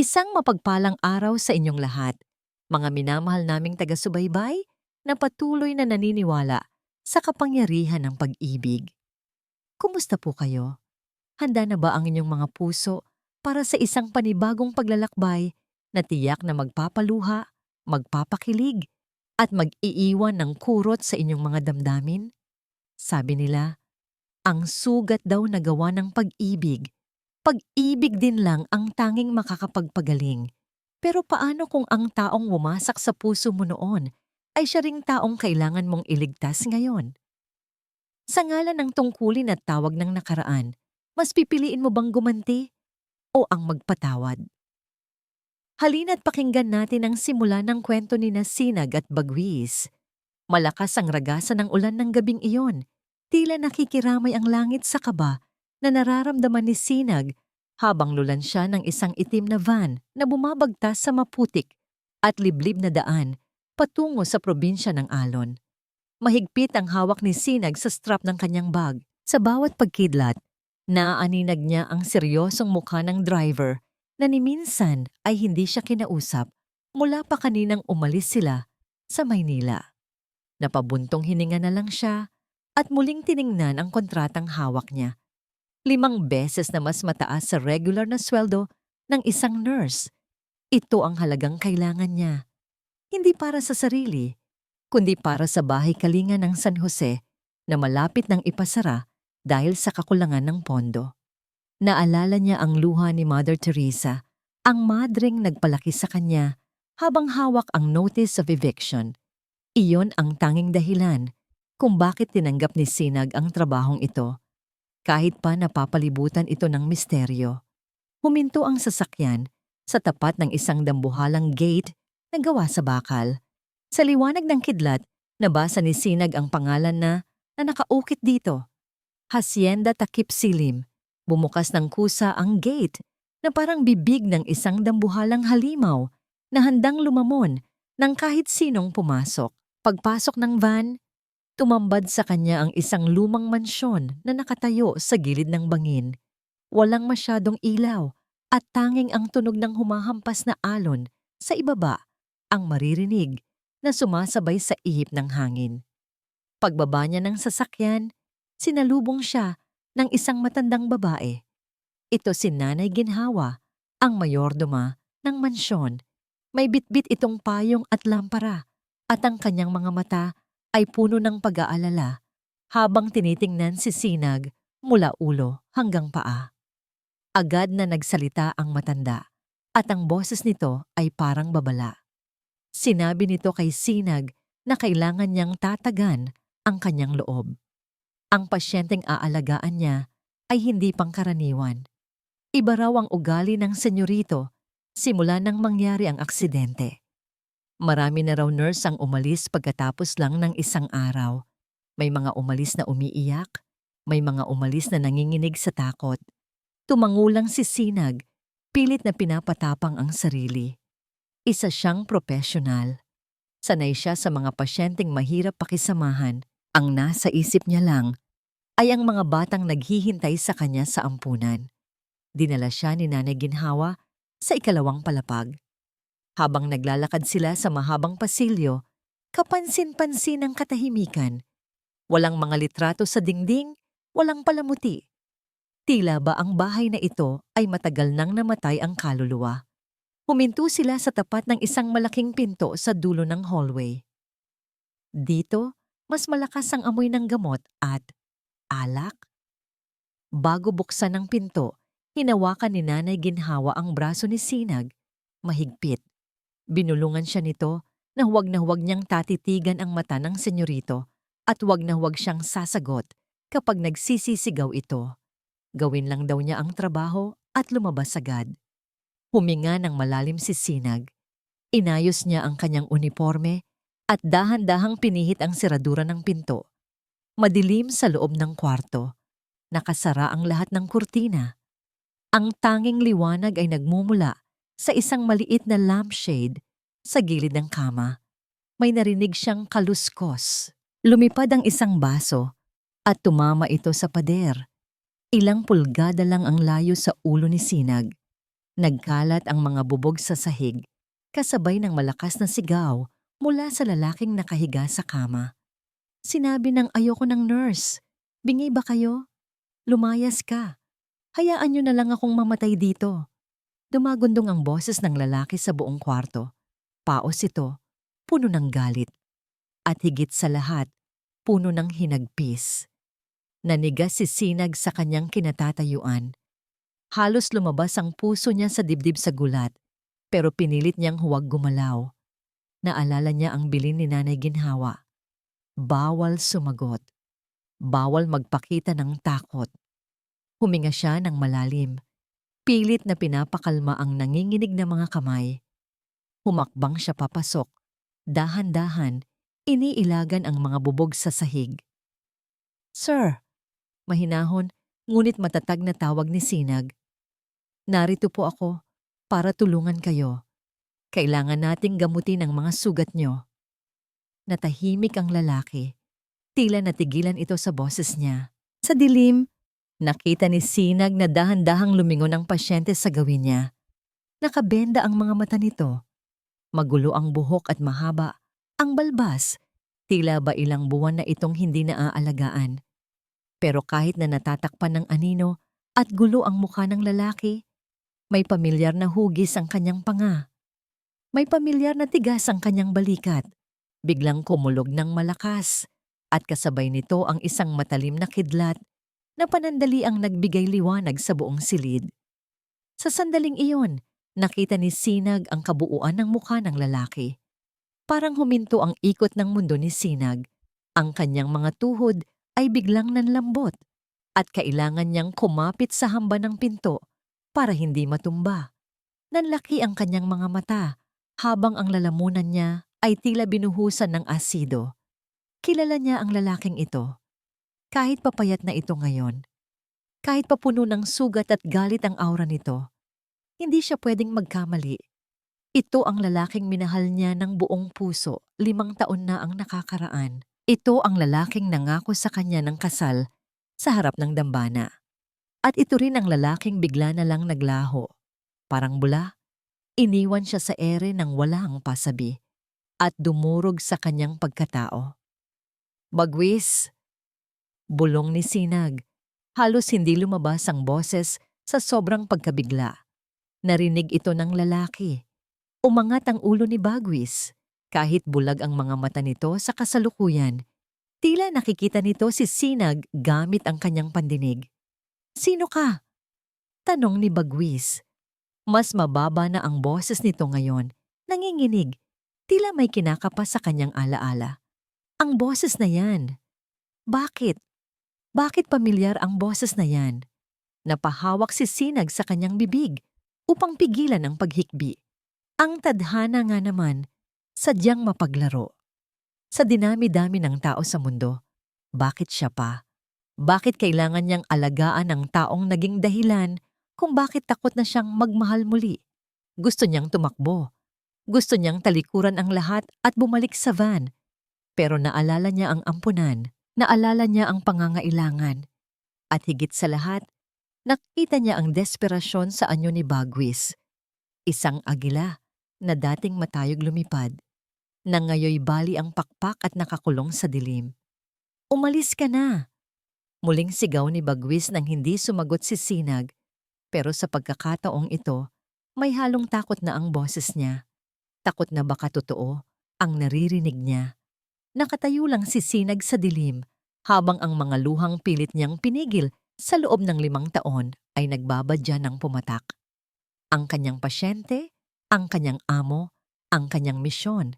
Isang mapagpalang araw sa inyong lahat, mga minamahal naming taga-subaybay na patuloy na naniniwala sa kapangyarihan ng pag-ibig. Kumusta po kayo? Handa na ba ang inyong mga puso para sa isang panibagong paglalakbay na tiyak na magpapaluha, magpapakilig, at mag-iiwan ng kurot sa inyong mga damdamin? Sabi nila, ang sugat daw na gawa ng pag-ibig. Pag-ibig din lang ang tanging makakapagpagaling. Pero paano kung ang taong wumasak sa puso mo noon ay siya ring taong kailangan mong iligtas ngayon? Sa ngalan ng tungkulin at tawag ng nakaraan, mas pipiliin mo bang gumanti o ang magpatawad? Halina't pakinggan natin ang simula ng kwento ni Sinag at Bagwis. Malakas ang ragasan ng ulan ng gabing iyon. Tila nakikiramay ang langit sa kaba na nararamdaman ni Sinag habang lulan siya ng isang itim na van na bumabagtas sa maputik at liblib na daan patungo sa probinsya ng Alon. Mahigpit ang hawak ni Sinag sa strap ng kanyang bag. Sa bawat pagkidlat, naaaninag niya ang seryosong mukha ng driver na ni minsan ay hindi siya kinausap mula pa kaninang umalis sila sa Maynila. Napabuntong hininga na lang siya at muling tiningnan ang kontratang hawak niya. 5 beses na mas mataas sa regular na sweldo ng isang nurse. Ito ang halagang kailangan niya. Hindi para sa sarili, kundi para sa bahay kalinga ng San Jose na malapit ng ipasara dahil sa kakulangan ng pondo. Naalala niya ang luha ni Mother Teresa, ang madreng nagpalaki sa kanya habang hawak ang notice of eviction. Iyon ang tanging dahilan kung bakit tinanggap ni Sinag ang trabahong ito. Kahit pa napapalibutan ito ng misteryo. Huminto ang sasakyan sa tapat ng isang dambuhalang gate na gawa sa bakal. Sa liwanag ng kidlat, nabasa ni Sinag ang pangalan na nakaukit dito. Hacienda Takip Silim. Bumukas ng kusa ang gate na parang bibig ng isang dambuhalang halimaw na handang lumamon ng kahit sinong pumasok. Pagpasok ng van, tumambad sa kanya ang isang lumang mansyon na nakatayo sa gilid ng bangin. Walang masyadong ilaw at tanging ang tunog ng humahampas na alon sa ibaba ang maririnig na sumasabay sa ihip ng hangin. Pagbaba niya ng sasakyan, sinalubong siya ng isang matandang babae. Ito si Nanay Ginhawa, ang mayordoma ng mansyon. May bitbit itong payong at lampara at ang kanyang mga mata ay puno ng pag-aalala habang tinitingnan si Sinag mula ulo hanggang paa. Agad na nagsalita ang matanda at ang boses nito ay parang babala. Sinabi nito kay Sinag na kailangan niyang tatagan ang kanyang loob. Ang pasyenteng aalagaan niya ay hindi pangkaraniwan. Iba raw ang ugali ng senyorito simula nang mangyari ang aksidente. Marami na raw nurse ang umalis pagkatapos lang ng isang araw. May mga umalis na umiiyak, may mga umalis na nanginginig sa takot. Tumangulang si Sinag, pilit na pinapatapang ang sarili. Isa siyang profesional. Sanay siya sa mga pasyenteng mahirap pakisamahan. Ang nasa isip niya lang ay ang mga batang naghihintay sa kanya sa ampunan. Dinala siya ni Nanay Ginhawa sa ikalawang palapag. Habang naglalakad sila sa mahabang pasilyo, kapansin-pansin ang katahimikan. Walang mga litrato sa dingding, walang palamuti. Tila ba ang bahay na ito ay matagal nang namatay ang kaluluwa. Huminto sila sa tapat ng isang malaking pinto sa dulo ng hallway. Dito, mas malakas ang amoy ng gamot at alak. Bago buksan ang pinto, hinawakan ni Nanay Ginhawa ang braso ni Sinag, mahigpit. Binulungan siya nito na huwag niyang tatitigan ang mata ng senyorito at huwag na huwag siyang sasagot kapag nagsisisigaw ito. Gawin lang daw niya ang trabaho at lumabas agad. Huminga ng malalim si Sinag. Inayos niya ang kanyang uniforme at dahan-dahang pinihit ang seradura ng pinto. Madilim sa loob ng kwarto. Nakasara ang lahat ng kurtina. Ang tanging liwanag ay nagmumula sa isang maliit na lampshade sa gilid ng kama. May narinig siyang kaluskos. Lumipad ang isang baso at tumama ito sa pader. Ilang pulgada lang ang layo sa ulo ni Sinag. Nagkalat ang mga bubog sa sahig, kasabay ng malakas na sigaw mula sa lalaking nakahiga sa kama. Sinabi ng ayoko ng nurse, "Bingi ba kayo? Lumayas ka. Hayaan niyo na lang akong mamatay dito." Dumagundong ang boses ng lalaki sa buong kwarto. Paos ito, puno ng galit. At higit sa lahat, puno ng hinagpis. Nanigas si Sinag sa kanyang kinatatayuan. Halos lumabas ang puso niya sa dibdib sa gulat, pero pinilit niyang huwag gumalaw. Naalala niya ang bilin ni Nanay Ginhawa. Bawal sumagot. Bawal magpakita ng takot. Huminga siya ng malalim. Pilit na pinapakalma ang nanginginig na mga kamay. Humakbang siya papasok. Dahan-dahan, iniilagan ang mga bubog sa sahig. "Sir," mahinahon, ngunit matatag na tawag ni Sinag. "Narito po ako para tulungan kayo. Kailangan nating gamutin ang mga sugat nyo." Natahimik ang lalaki. Tila natigilan ito sa boses niya. Sa dilim, nakita ni Sinag na dahan-dahang lumingon ang pasyente sa gawin niya. Nakabenda ang mga mata nito. Magulo ang buhok at mahaba. Ang balbas, tila ba ilang buwan na itong hindi naaalagaan. Pero kahit na natatakpan ng anino at gulo ang mukha ng lalaki, may pamilyar na hugis ang kanyang panga. May pamilyar na tigas ang kanyang balikat. Biglang kumulog ng malakas at kasabay nito ang isang matalim na kidlat na panandali ang nagbigay liwanag sa buong silid. Sa sandaling iyon, nakita ni Sinag ang kabuuan ng mukha ng lalaki. Parang huminto ang ikot ng mundo ni Sinag. Ang kanyang mga tuhod ay biglang nanlambot at kailangan niyang kumapit sa hamba ng pinto para hindi matumba. Nanlaki ang kanyang mga mata habang ang lalamunan niya ay tila binuhusan ng asido. Kilala niya ang lalaking ito. Kahit papayat na ito ngayon, kahit papuno ng sugat at galit ang aura nito, hindi siya pwedeng magkamali. Ito ang lalaking minahal niya ng buong puso, 5 taon na ang nakakaraan. Ito ang lalaking nangako sa kanya ng kasal sa harap ng dambana. At ito rin ang lalaking bigla na lang naglaho. Parang bula, iniwan siya sa ere ng walang pasabi at dumurog sa kanyang pagkatao. "Bagwis!" Bulong ni Sinag. Halos hindi lumabas ang boses sa sobrang pagkabigla. Narinig ito ng lalaki. Umangat ang ulo ni Bagwis. Kahit bulag ang mga mata nito sa kasalukuyan, tila nakikita nito si Sinag gamit ang kanyang pandinig. "Sino ka?" tanong ni Bagwis. Mas mababa na ang boses nito ngayon, nanginginig. Tila may kinakapas sa kanyang alaala. Ang boses na yan. Bakit? Bakit pamilyar ang boses na yan? Napahawak si Sinag sa kanyang bibig upang pigilan ang paghikbi. Ang tadhana nga naman, sadyang mapaglaro. Sa dinami-dami ng tao sa mundo, bakit siya pa? Bakit kailangan niyang alagaan ang taong naging dahilan kung bakit takot na siyang magmahal muli? Gusto niyang tumakbo. Gusto niyang talikuran ang lahat at bumalik sa van. Pero naalala niya ang ampunan, naalala niya ang pangangailangan. At higit sa lahat, nakita niya ang desperasyon sa anyo ni Bagwis. Isang agila na dating matayog lumipad, na ngayoy bali ang pakpak at nakakulong sa dilim. "Umalis ka na!" Muling sigaw ni Bagwis nang hindi sumagot si Sinag, pero sa pagkakataong ito, may halong takot na ang boses niya. Takot na baka totoo ang naririnig niya. Nakatayo lang si Sinag sa dilim, habang ang mga luhang pilit niyang pinigil sa loob ng 5 taon ay nagbabadya ng pumatak. Ang kanyang pasyente, ang kanyang amo, ang kanyang misyon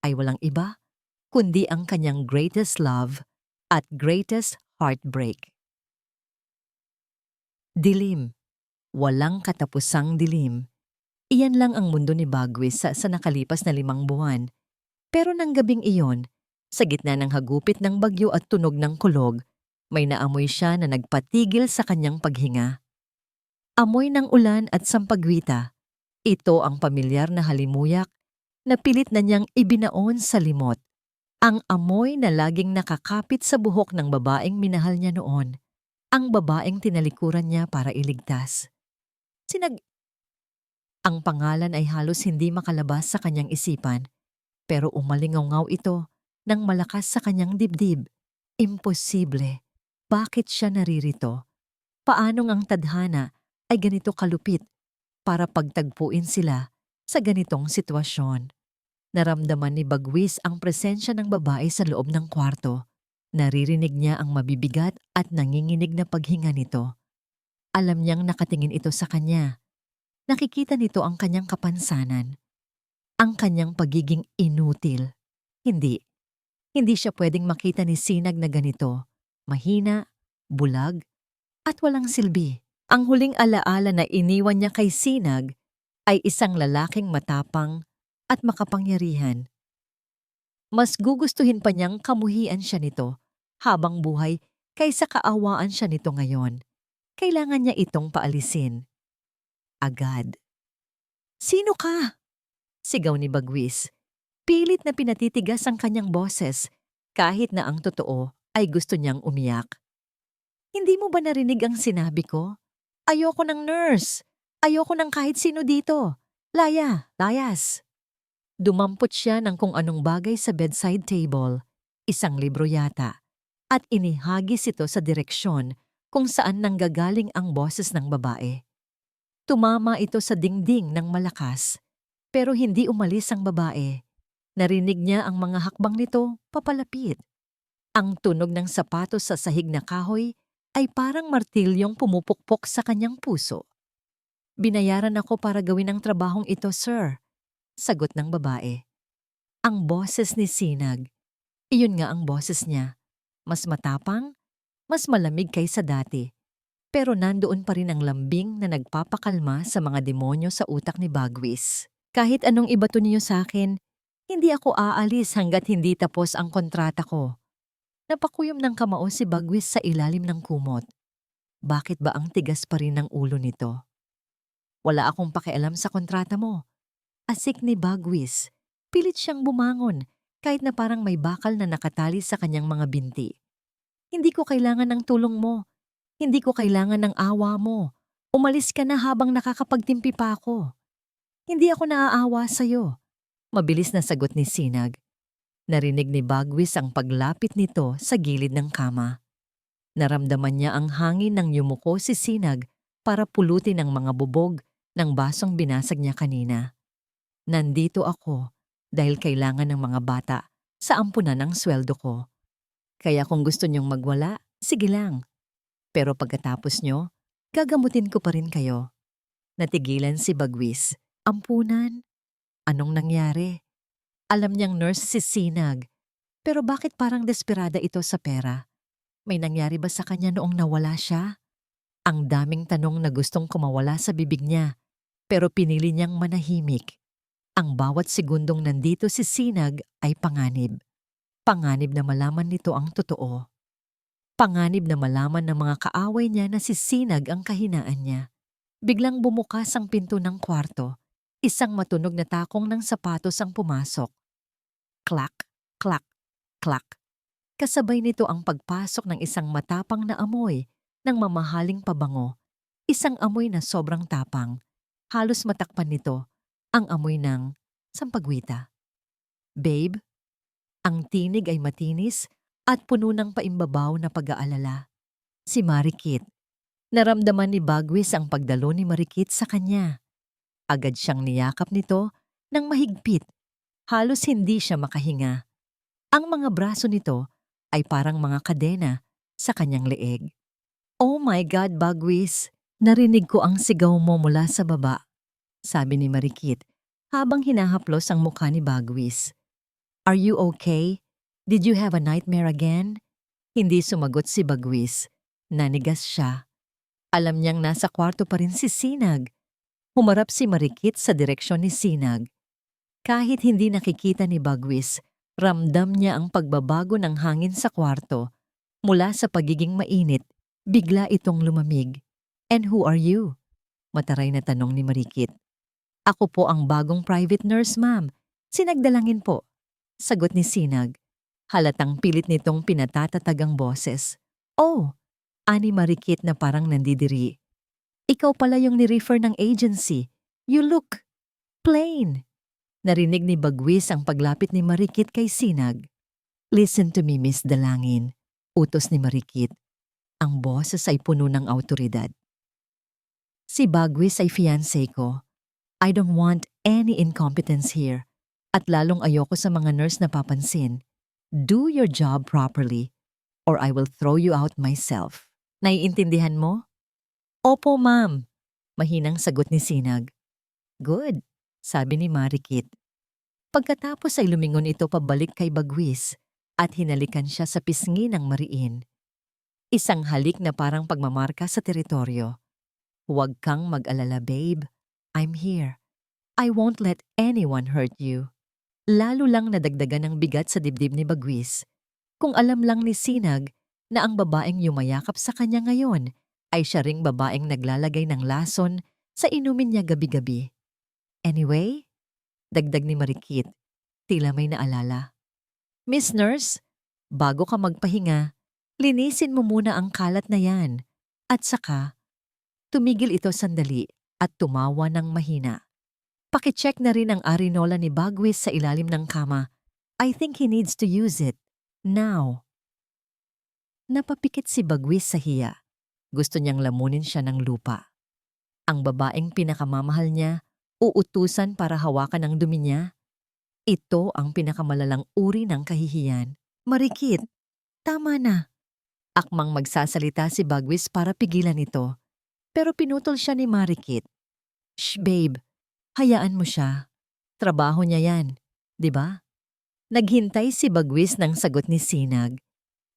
ay walang iba kundi ang kanyang greatest love at greatest heartbreak. Dilim. Walang katapusang dilim. Iyan lang ang mundo ni Bagwis sa nakalipas na 5 buwan. Pero nang gabing iyon, sa gitna ng hagupit ng bagyo at tunog ng kulog, may naamoy siya na nagpatigil sa kanyang paghinga. Amoy ng ulan at sampagwita. Ito ang pamilyar na halimuyak na pilit na niyang ibinaon sa limot. Ang amoy na laging nakakapit sa buhok ng babaeng minahal niya noon. Ang babaeng tinalikuran niya para iligtas. Ang pangalan ay halos hindi makalabas sa kanyang isipan, pero umalingaw ito ng malakas sa kanyang dibdib. Imposible. Bakit siya naririto? Paanong ang tadhana ay ganito kalupit para pagtagpuin sila sa ganitong sitwasyon? Naramdaman ni Bagwis ang presensya ng babae sa loob ng kwarto. Naririnig niya ang mabibigat at nanginginig na paghinga nito. Alam niyang nakatingin ito sa kanya. Nakikita nito ang kanyang kapansanan, ang kanyang pagiging inutil. Hindi siya pwedeng makita ni Sinag na ganito, mahina, bulag, at walang silbi. Ang huling alaala na iniwan niya kay Sinag ay isang lalaking matapang at makapangyarihan. Mas gugustuhin pa niyang kamuhian siya nito habang buhay kaysa kaawaan siya nito ngayon. Kailangan niya itong paalisin. Agad. "Sino ka?" sigaw ni Bagwis. Pilit na pinatitigas ang kanyang boses kahit na ang totoo ay gusto niyang umiyak. "Hindi mo ba narinig ang sinabi ko? Ayoko ng nurse. Ayoko ng kahit sino dito. Layas." Dumampot siya ng kung anong bagay sa bedside table, isang libro yata, at inihagis ito sa direksyon kung saan nanggagaling ang boses ng babae. Tumama ito sa dingding ng malakas, pero hindi umalis ang babae. Narinig niya ang mga hakbang nito papalapit. Ang tunog ng sapatos sa sahig na kahoy ay parang martilyong pumupukpok sa kanyang puso. "Binayaran ako para gawin ang trabahong ito, sir," sagot ng babae. Ang boses ni Sinag, iyon nga ang boses niya. Mas matapang, mas malamig kaysa dati. Pero nandoon pa rin ang lambing na nagpapakalma sa mga demonyo sa utak ni Bagwis. "Kahit anong ibato niyo sa akin, hindi ako aalis hanggat hindi tapos ang kontrata ko." Napakuyom ng kamao si Bagwis sa ilalim ng kumot. Bakit ba ang tigas pa rin ng ulo nito? "Wala akong pakialam sa kontrata mo." Asik ni Bagwis. Pilit siyang bumangon kahit na parang may bakal na nakatali sa kanyang mga binti. "Hindi ko kailangan ng tulong mo. Hindi ko kailangan ng awa mo. Umalis ka na habang nakakapagtimpi pa ako." "Hindi ako naaawa sa'yo," mabilis na sagot ni Sinag. Narinig ni Bagwis ang paglapit nito sa gilid ng kama. Naramdaman niya ang hangin ng yumuko si Sinag para pulutin ang mga bubog ng basong binasag niya kanina. "Nandito ako dahil kailangan ng mga bata sa ampunan ng sweldo ko. Kaya kung gusto niyong magwala, sige lang. Pero pagkatapos niyo, gagamutin ko pa rin kayo." Natigilan si Bagwis. Ampunan? Anong nangyari? Alam niyang nurse si Sinag, pero bakit parang desperada ito sa pera? May nangyari ba sa kanya noong nawala siya? Ang daming tanong na gustong kumawala sa bibig niya, pero pinili niyang manahimik. Ang bawat segundong nandito si Sinag ay panganib. Panganib na malaman nito ang totoo. Panganib na malaman ng mga kaaway niya na si Sinag ang kahinaan niya. Biglang bumukas ang pinto ng kwarto. Isang matunog na takong ng sapatos ang pumasok. Klak, klak, klak. Kasabay nito ang pagpasok ng isang matapang na amoy ng mamahaling pabango. Isang amoy na sobrang tapang. Halos matakpan nito ang amoy ng sampagwita. "Babe?" Ang tinig ay matinis at puno ng paimbabaw na pag-aalala. Si Marikit. Naramdaman ni Bagwis ang pagdalo ni Marikit sa kanya. Agad siyang niyakap nito ng mahigpit. Halos hindi siya makahinga. Ang mga braso nito ay parang mga kadena sa kanyang leeg. "Oh my God, Bagwis! Narinig ko ang sigaw mo mula sa baba," sabi ni Marikit habang hinahaplos ang mukha ni Bagwis. "Are you okay? Did you have a nightmare again?" Hindi sumagot si Bagwis. Nanigas siya. Alam niyang nasa kwarto pa rin si Sinag. Humarap si Marikit sa direksyon ni Sinag. Kahit hindi nakikita ni Bagwis, ramdam niya ang pagbabago ng hangin sa kwarto. Mula sa pagiging mainit, bigla itong lumamig. "And who are you?" mataray na tanong ni Marikit. "Ako po ang bagong private nurse, ma'am. Sinagdalangin po," sagot ni Sinag. Halatang pilit nitong pinatatatag ang boses. "Oh," ani Marikit na parang nandidiri. "Ikaw pala yung ni-refer ng agency. You look plain. Narinig ni Bagwis ang paglapit ni Marikit kay Sinag. Listen to me, Miss Dalangin. Utos ni Marikit. Ang boses ay puno ng awtoridad. Si Bagwis ay fiancé ko. I don't want any incompetence here. At lalong ayoko sa mga nurse na papansin. Do your job properly or I will throw you out myself. Naiintindihan mo? Opo, ma'am. Mahinang sagot ni Sinag. Good, sabi ni Marikit. Pagkatapos ay lumingon ito pabalik kay Bagwis at hinalikan siya sa pisngi ng mariin. Isang halik na parang pagmamarka sa teritoryo. Huwag kang mag-alala, babe. I'm here. I won't let anyone hurt you. Lalo lang nadagdagan ng bigat sa dibdib ni Bagwis. Kung alam lang ni Sinag na ang babaeng yumayakap sa kanya ngayon ay siya ring babaeng naglalagay ng lason sa inumin niya gabi-gabi. Anyway, dagdag ni Marikit, tila may naalala. Miss Nurse, bago ka magpahinga, linisin mo muna ang kalat na yan. At saka, tumigil ito sandali at tumawa ng mahina. Pakicheck na rin ang arinola ni Bagwis sa ilalim ng kama. I think he needs to use it. Now. Napapikit si Bagwis sa hiya. Gusto niyang lamunin siya ng lupa. Ang babaeng pinakamamahal niya, uutusan para hawakan ang dumi niya. Ito ang pinakamalalang uri ng kahihiyan. Marikit, tama na. Akmang magsasalita si Bagwis para pigilan ito. Pero pinutol siya ni Marikit. Shh, babe. Hayaan mo siya. Trabaho niya yan, di ba? Naghintay si Bagwis ng sagot ni Sinag.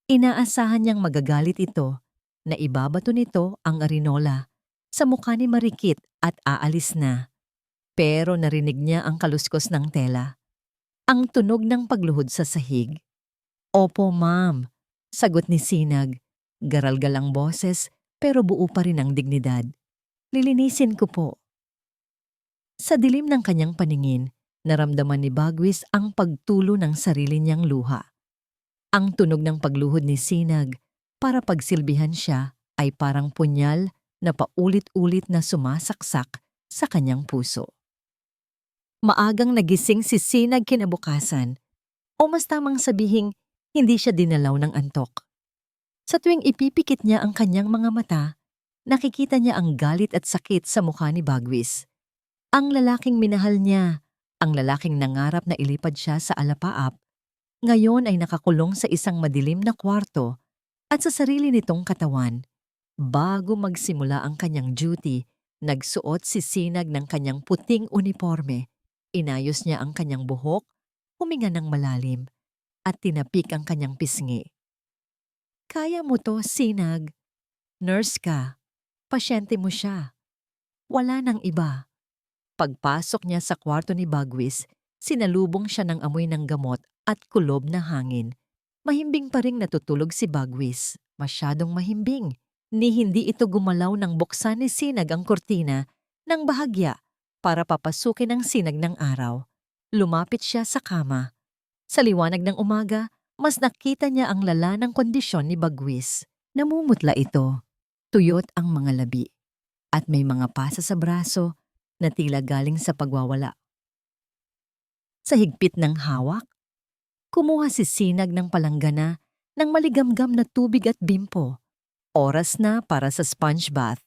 Inaasahan niyang magagalit ito na ibabato nito ang arinola sa mukha ni Marikit at aalis na. Pero narinig niya ang kaluskos ng tela. Ang tunog ng pagluhod sa sahig. Opo, ma'am, sagot ni Sinag. Garalgal ang boses pero buo pa rin ang dignidad. Lilinisin ko po. Sa dilim ng kanyang paningin, naramdaman ni Bagwis ang pagtulo ng sarili niyang luha. Ang tunog ng pagluhod ni Sinag para pagsilbihan siya ay parang punyal na paulit-ulit na sumasaksak sa kanyang puso. Maagang nagising si Sinag kinabukasan, o mas tamang sabihing hindi siya dinalaw ng antok. Sa tuwing ipipikit niya ang kanyang mga mata, nakikita niya ang galit at sakit sa mukha ni Bagwis. Ang lalaking minahal niya, ang lalaking nangarap na ilipad siya sa alapaap, ngayon ay nakakulong sa isang madilim na kwarto at sa sarili nitong katawan. Bago magsimula ang kanyang duty, nagsuot si Sinag ng kanyang puting uniforme. Inayos niya ang kanyang buhok, huminga ng malalim, at tinapik ang kanyang pisngi. Kaya mo to, Sinag. Nurse ka. Pasyente mo siya. Wala nang iba. Pagpasok niya sa kwarto ni Bagwis, sinalubong siya ng amoy ng gamot at kulob na hangin. Mahimbing pa ring natutulog si Bagwis. Masyadong mahimbing. Ni hindi ito gumalaw nang buksan ni Sinag ang kortina ng bahagya para papasukin ang sinag ng araw. Lumapit siya sa kama. Sa liwanag ng umaga, mas nakita niya ang lala ng kondisyon ni Bagwis. Namumutla ito. Tuyot ang mga labi. At may mga pasa sa braso na tila galing sa pagwawala. Sa higpit ng hawak, kumuha si Sinag ng palanggana ng maligamgam na tubig at bimpo. Oras na para sa sponge bath.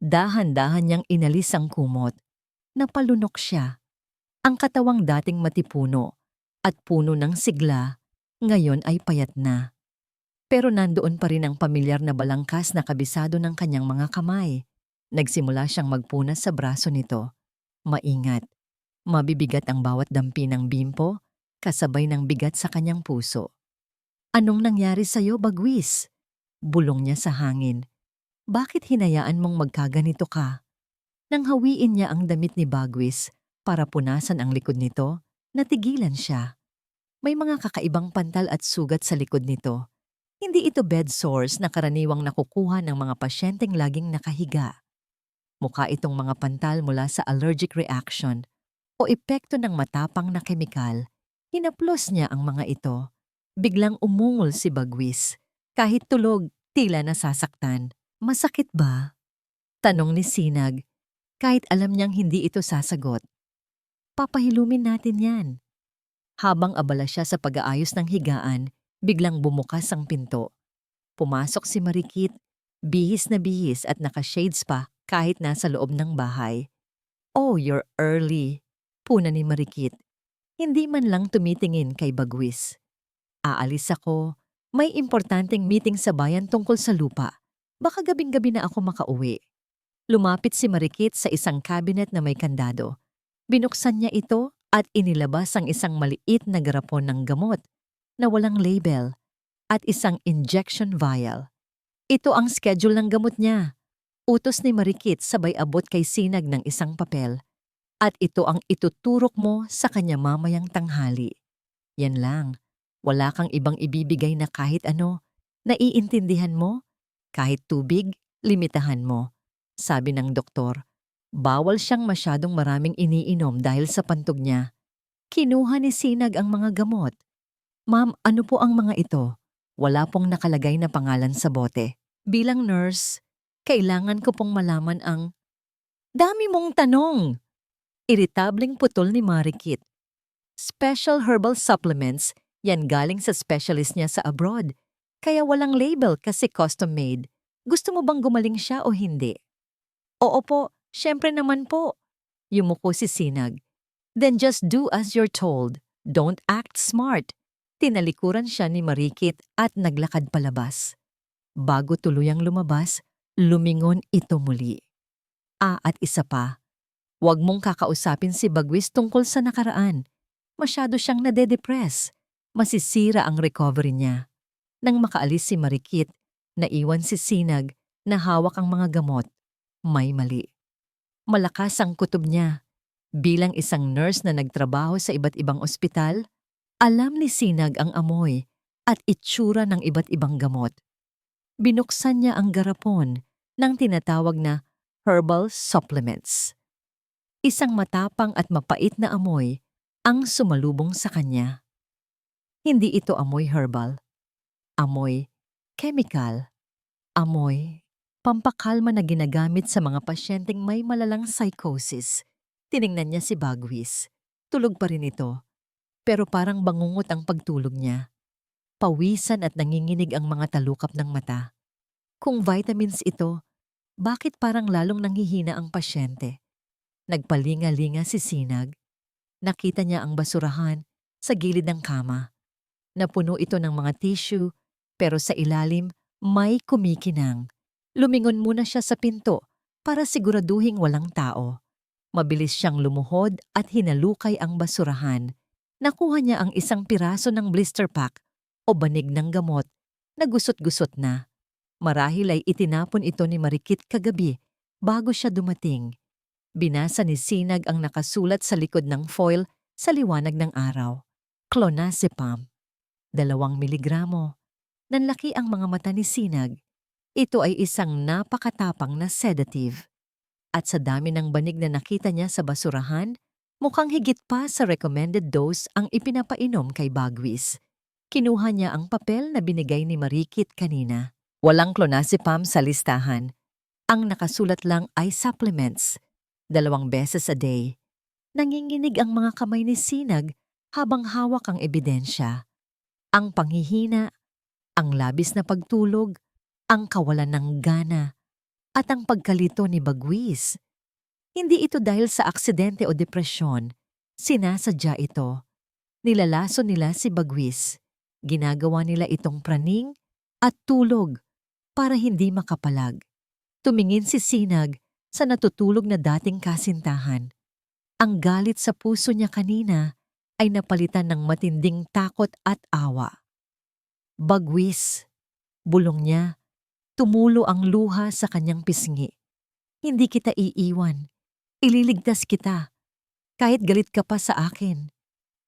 Dahan-dahan niyang inalis ang kumot. Napalunok siya. Ang katawang dating matipuno at puno ng sigla, ngayon ay payat na. Pero nandoon pa rin ang pamilyar na balangkas na kabisado ng kanyang mga kamay. Nagsimula siyang magpunas sa braso nito. Maingat. Mabibigat ang bawat dampi ng bimpo, kasabay ng bigat sa kanyang puso. Anong nangyari sa'yo, Bagwis? Bulong niya sa hangin. Bakit hinayaan mong magkaganito ka? Nang hawiin niya ang damit ni Bagwis para punasan ang likod nito, natigilan siya. May mga kakaibang pantal at sugat sa likod nito. Hindi ito bed sores na karaniwang nakukuha ng mga pasyenteng laging nakahiga. Mukha itong mga pantal mula sa allergic reaction o epekto ng matapang na kemikal. Hinaplos niya ang mga ito. Biglang umungol si Bagwis. Kahit tulog, tila nasasaktan. Masakit ba? Tanong ni Sinag. Kahit alam niyang hindi ito sasagot. Papahilumin natin yan. Habang abala siya sa pag-aayos ng higaan, biglang bumukas ang pinto. Pumasok si Marikit, bihis na bihis at naka-shades pa kahit nasa loob ng bahay. "Oh, you're early," puna ni Marikit. Hindi man lang tumitingin kay Bagwis. "Aalis ako. May importanteng meeting sa bayan tungkol sa lupa. Baka gabing-gabi na ako makauwi." Lumapit si Marikit sa isang cabinet na may kandado. Binuksan niya ito at inilabas ang isang maliit na garapon ng gamot na walang label at isang injection vial. Ito ang schedule ng gamot niya. Utos ni Marikit sabay abot kay Sinag ng isang papel. At ito ang ituturok mo sa kanya mamayang tanghali. Yan lang. Wala kang ibang ibibigay na kahit ano. Naiintindihan mo? Kahit tubig, limitahan mo. Sabi ng doktor. Bawal siyang masyadong maraming iniinom dahil sa pantog niya. Kinuha ni Sinag ang mga gamot. "Ma'am, ano po ang mga ito?" Wala pong nakalagay na pangalan sa bote. Bilang nurse, kailangan ko pong malaman ang... Dami mong tanong! Iritableng putol ni Marikit. Special herbal supplements, yan galing sa specialist niya sa abroad. Kaya walang label kasi custom made. Gusto mo bang gumaling siya o hindi? "Oo po, syempre naman po." Yumuko si Sinag. "Then just do as you're told. Don't act smart." Tinalikuran siya ni Marikit at naglakad palabas. Bago tuluyang lumabas, lumingon ito muli. At isa pa. Huwag mong kakausapin si Bagwis tungkol sa nakaraan. Masyado siyang nade-depress. Masisira ang recovery niya. Nang makaalis si Marikit, naiwan si Sinag na hawak ang mga gamot. May mali. Malakas ang kutob niya. Bilang isang nurse na nagtrabaho sa iba't ibang ospital, alam ni Sinag ang amoy at itsura ng iba't ibang gamot. Binuksan niya ang garapon ng tinatawag na herbal supplements. Isang matapang at mapait na amoy ang sumalubong sa kanya. Hindi ito amoy herbal. Amoy chemical. Amoy pampakalma na ginagamit sa mga pasyenteng may malalang psychosis. Tiningnan niya si Bagwis. Tulog pa rin ito. Pero parang bangungot ang pagtulog niya. Pawisan at nanginginig ang mga talukap ng mata. Kung vitamins ito, bakit parang lalong nanghihina ang pasyente? Nagpalinga-linga si Sinag. Nakita niya ang basurahan sa gilid ng kama. Napuno ito ng mga tissue, pero sa ilalim may kumikinang. Lumingon muna siya sa pinto para siguraduhing walang tao. Mabilis siyang lumuhod at hinalukay ang basurahan. Nakuha niya ang isang piraso ng blister pack o banig ng gamot na gusot-gusot na. Marahil ay itinapon ito ni Marikit kagabi bago siya dumating. Binasa ni Sinag ang nakasulat sa likod ng foil sa liwanag ng araw. Clonazepam. 2 miligramo. Nanlaki ang mga mata ni Sinag. Ito ay isang napakatapang na sedative. At sa dami ng banig na nakita niya sa basurahan, mukhang higit pa sa recommended dose ang ipinapainom kay Bagwis. Kinuha niya ang papel na binigay ni Marikit kanina. Walang clonazepam sa listahan. Ang nakasulat lang ay supplements. 2 beses a day. Nanginginig ang mga kamay ni Sinag habang hawak ang ebidensya. Ang panghihina, ang labis na pagtulog, ang kawalan ng gana, at ang pagkalito ni Bagwis. Hindi ito dahil sa aksidente o depresyon. Sinasadya ito. Nilalaso nila si Bagwis. Ginagawa nila itong praning at tulog para hindi makapalag. Tumingin si Sinag sa natutulog na dating kasintahan. Ang galit sa puso niya kanina ay napalitan ng matinding takot at awa. Bagwis, bulong niya, tumulo ang luha sa kanyang pisngi. Hindi kita iiwan. Ililigtas kita. Kahit galit ka pa sa akin.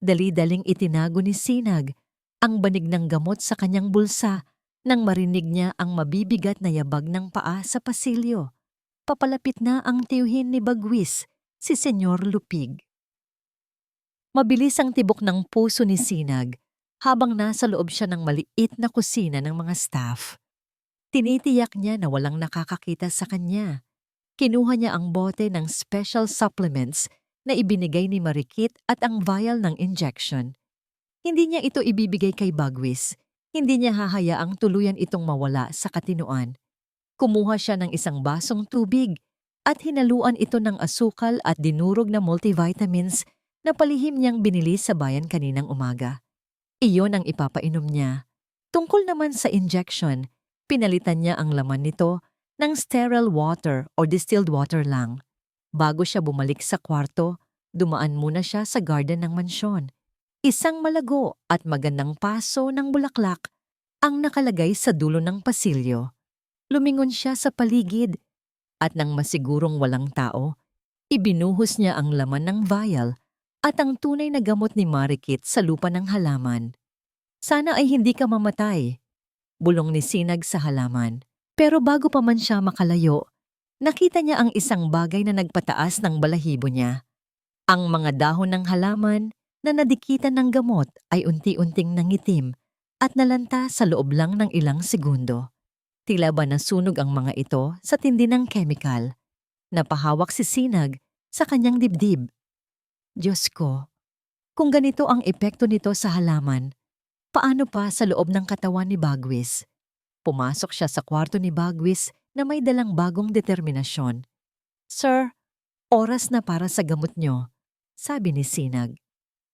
Dali-daling itinago ni Sinag ang banig ng gamot sa kanyang bulsa nang marinig niya ang mabibigat na yabag ng paa sa pasilyo. Papalapit na ang tiyuhin ni Bagwis, si Senyor Lupig. Mabilis ang tibok ng puso ni Sinag habang nasa loob siya ng maliit na kusina ng mga staff. Tinitiyak niya na walang nakakakita sa kanya. Kinuha niya ang bote ng special supplements na ibinigay ni Marikit at ang vial ng injection. Hindi niya ito ibibigay kay Bagwis. Hindi niya hahayaang tuluyan itong mawala sa katinoan. Kumuha siya ng isang basong tubig at hinaluan ito ng asukal at dinurog na multivitamins na palihim niyang binili sa bayan kaninang umaga. Iyon ang ipapainom niya. Tungkol naman sa injection, pinalitan niya ang laman nito ng sterile water o distilled water lang. Bago siya bumalik sa kwarto, dumaan muna siya sa garden ng mansyon. Isang malago at magandang paso ng bulaklak ang nakalagay sa dulo ng pasilyo. Lumingon siya sa paligid at nang masigurong walang tao, ibinuhos niya ang laman ng vial at ang tunay na gamot ni Marikit sa lupa ng halaman. Sana ay hindi ka mamatay, bulong ni Sinag sa halaman. Pero bago pa man siya makalayo, nakita niya ang isang bagay na nagpataas ng balahibo niya. Ang mga dahon ng halaman na nadikitan ng gamot ay unti-unting nangitim at nalanta sa loob lang ng ilang segundo. Tila ba nasunog ang mga ito sa tindi ng kemikal. Napahawak si Sinag sa kanyang dibdib. Diyos ko, kung ganito ang epekto nito sa halaman, paano pa sa loob ng katawan ni Bagwis? Pumasok siya sa kwarto ni Bagwis na may dalang bagong determinasyon. Sir, oras na para sa gamot niyo, sabi ni Sinag.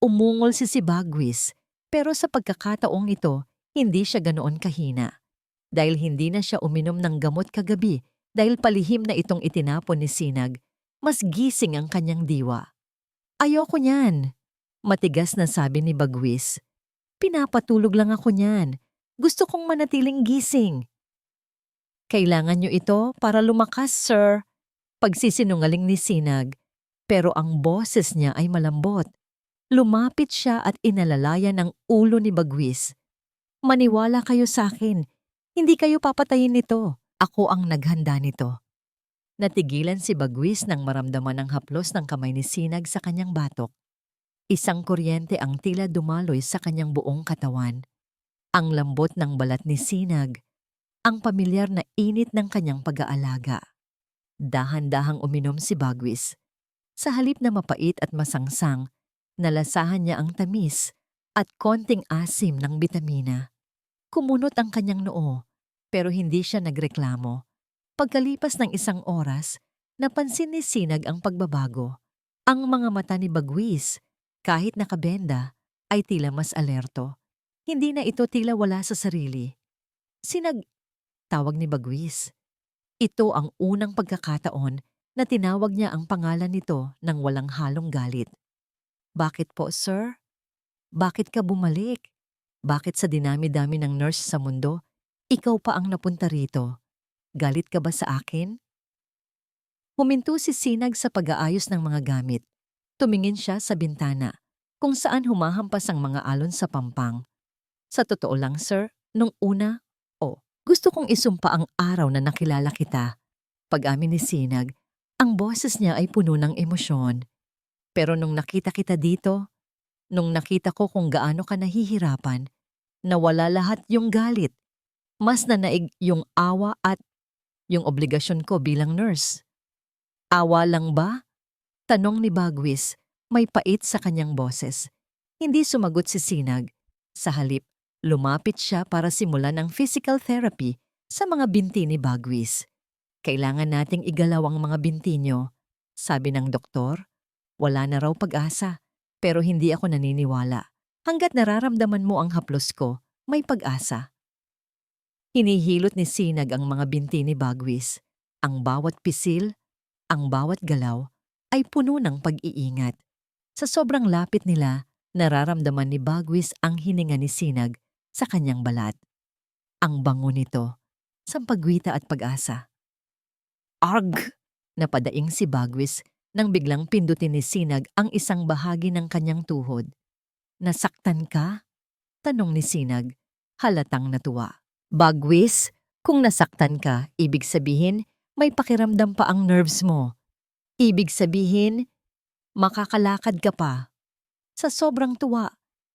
Umungol si Bagwis, pero sa pagkakataong ito, hindi siya ganoon kahina. Dahil hindi na siya uminom ng gamot kagabi dahil palihim na itong itinapon ni Sinag, mas gising ang kanyang diwa. Ayoko niyan, matigas na sabi ni Bagwis. Pinapatulog lang ako niyan. Gusto kong manatiling gising. Kailangan niyo ito para lumakas, sir, pagsisinungaling ni Sinag. Pero ang boses niya ay malambot. Lumapit siya at inalalayan ang ulo ni Bagwis. Maniwala kayo sa akin. Hindi kayo papatayin nito. Ako ang naghanda nito. Natigilan si Bagwis nang maramdaman ang haplos ng kamay ni Sinag sa kanyang batok. Isang kuryente ang tila dumaloy sa kanyang buong katawan. Ang lambot ng balat ni Sinag, ang pamilyar na init ng kanyang pag-aalaga. Dahan-dahang uminom si Bagwis. Sa halip na mapait at masangsang, nalasahan niya ang tamis at konting asim ng bitamina. Kumunot ang kanyang noo, pero hindi siya nagreklamo. Pagkalipas ng isang oras, napansin ni Sinag ang pagbabago. Ang mga mata ni Bagwis, kahit nakabenda, ay tila mas alerto. Hindi na ito tila wala sa sarili. Sinag, tawag ni Bagwis. Ito ang unang pagkakataon na tinawag niya ang pangalan nito nang walang halong galit. Bakit po, sir? Bakit ka bumalik? Bakit sa dinami-dami ng nurse sa mundo, ikaw pa ang napunta rito? Galit ka ba sa akin? Huminto si Sinag sa pag-aayos ng mga gamit. Tumingin siya sa bintana, kung saan humahampas ang mga alon sa pampang. Sa totoo lang, sir, nung una, gusto kong isumpa ang araw na nakilala kita. Pag-amin ni Sinag, ang boses niya ay puno ng emosyon. Pero nung nakita kita dito, nung nakita ko kung gaano ka nahihirapan, nawala lahat yung galit. Mas nanaig yung awa at yung obligasyon ko bilang nurse. Awa lang ba? Tanong ni Bagwis, may pait sa kanyang boses. Hindi sumagot si Sinag. Sa halip, lumapit siya para simulan ang physical therapy sa mga binti ni Bagwis. Kailangan nating igalaw ang mga binti niyo, sabi ng doktor. Wala na raw pag-asa, pero hindi ako naniniwala. Hanggat nararamdaman mo ang haplos ko, may pag-asa. Hinihilot ni Sinag ang mga binti ni Bagwis. Ang bawat pisil, ang bawat galaw, ay puno ng pag-iingat. Sa sobrang lapit nila, nararamdaman ni Bagwis ang hininga ni Sinag sa kanyang balat. Ang bango nito, sampagwita at pag-asa. Arg! Napadaing si Bagwis nang biglang pindutin ni Sinag ang isang bahagi ng kanyang tuhod. Nasaktan ka? Tanong ni Sinag, halatang natuwa. Bagwis, kung nasaktan ka, ibig sabihin may pakiramdam pa ang nerves mo. Ibig sabihin, makakalakad ka pa. Sa sobrang tuwa,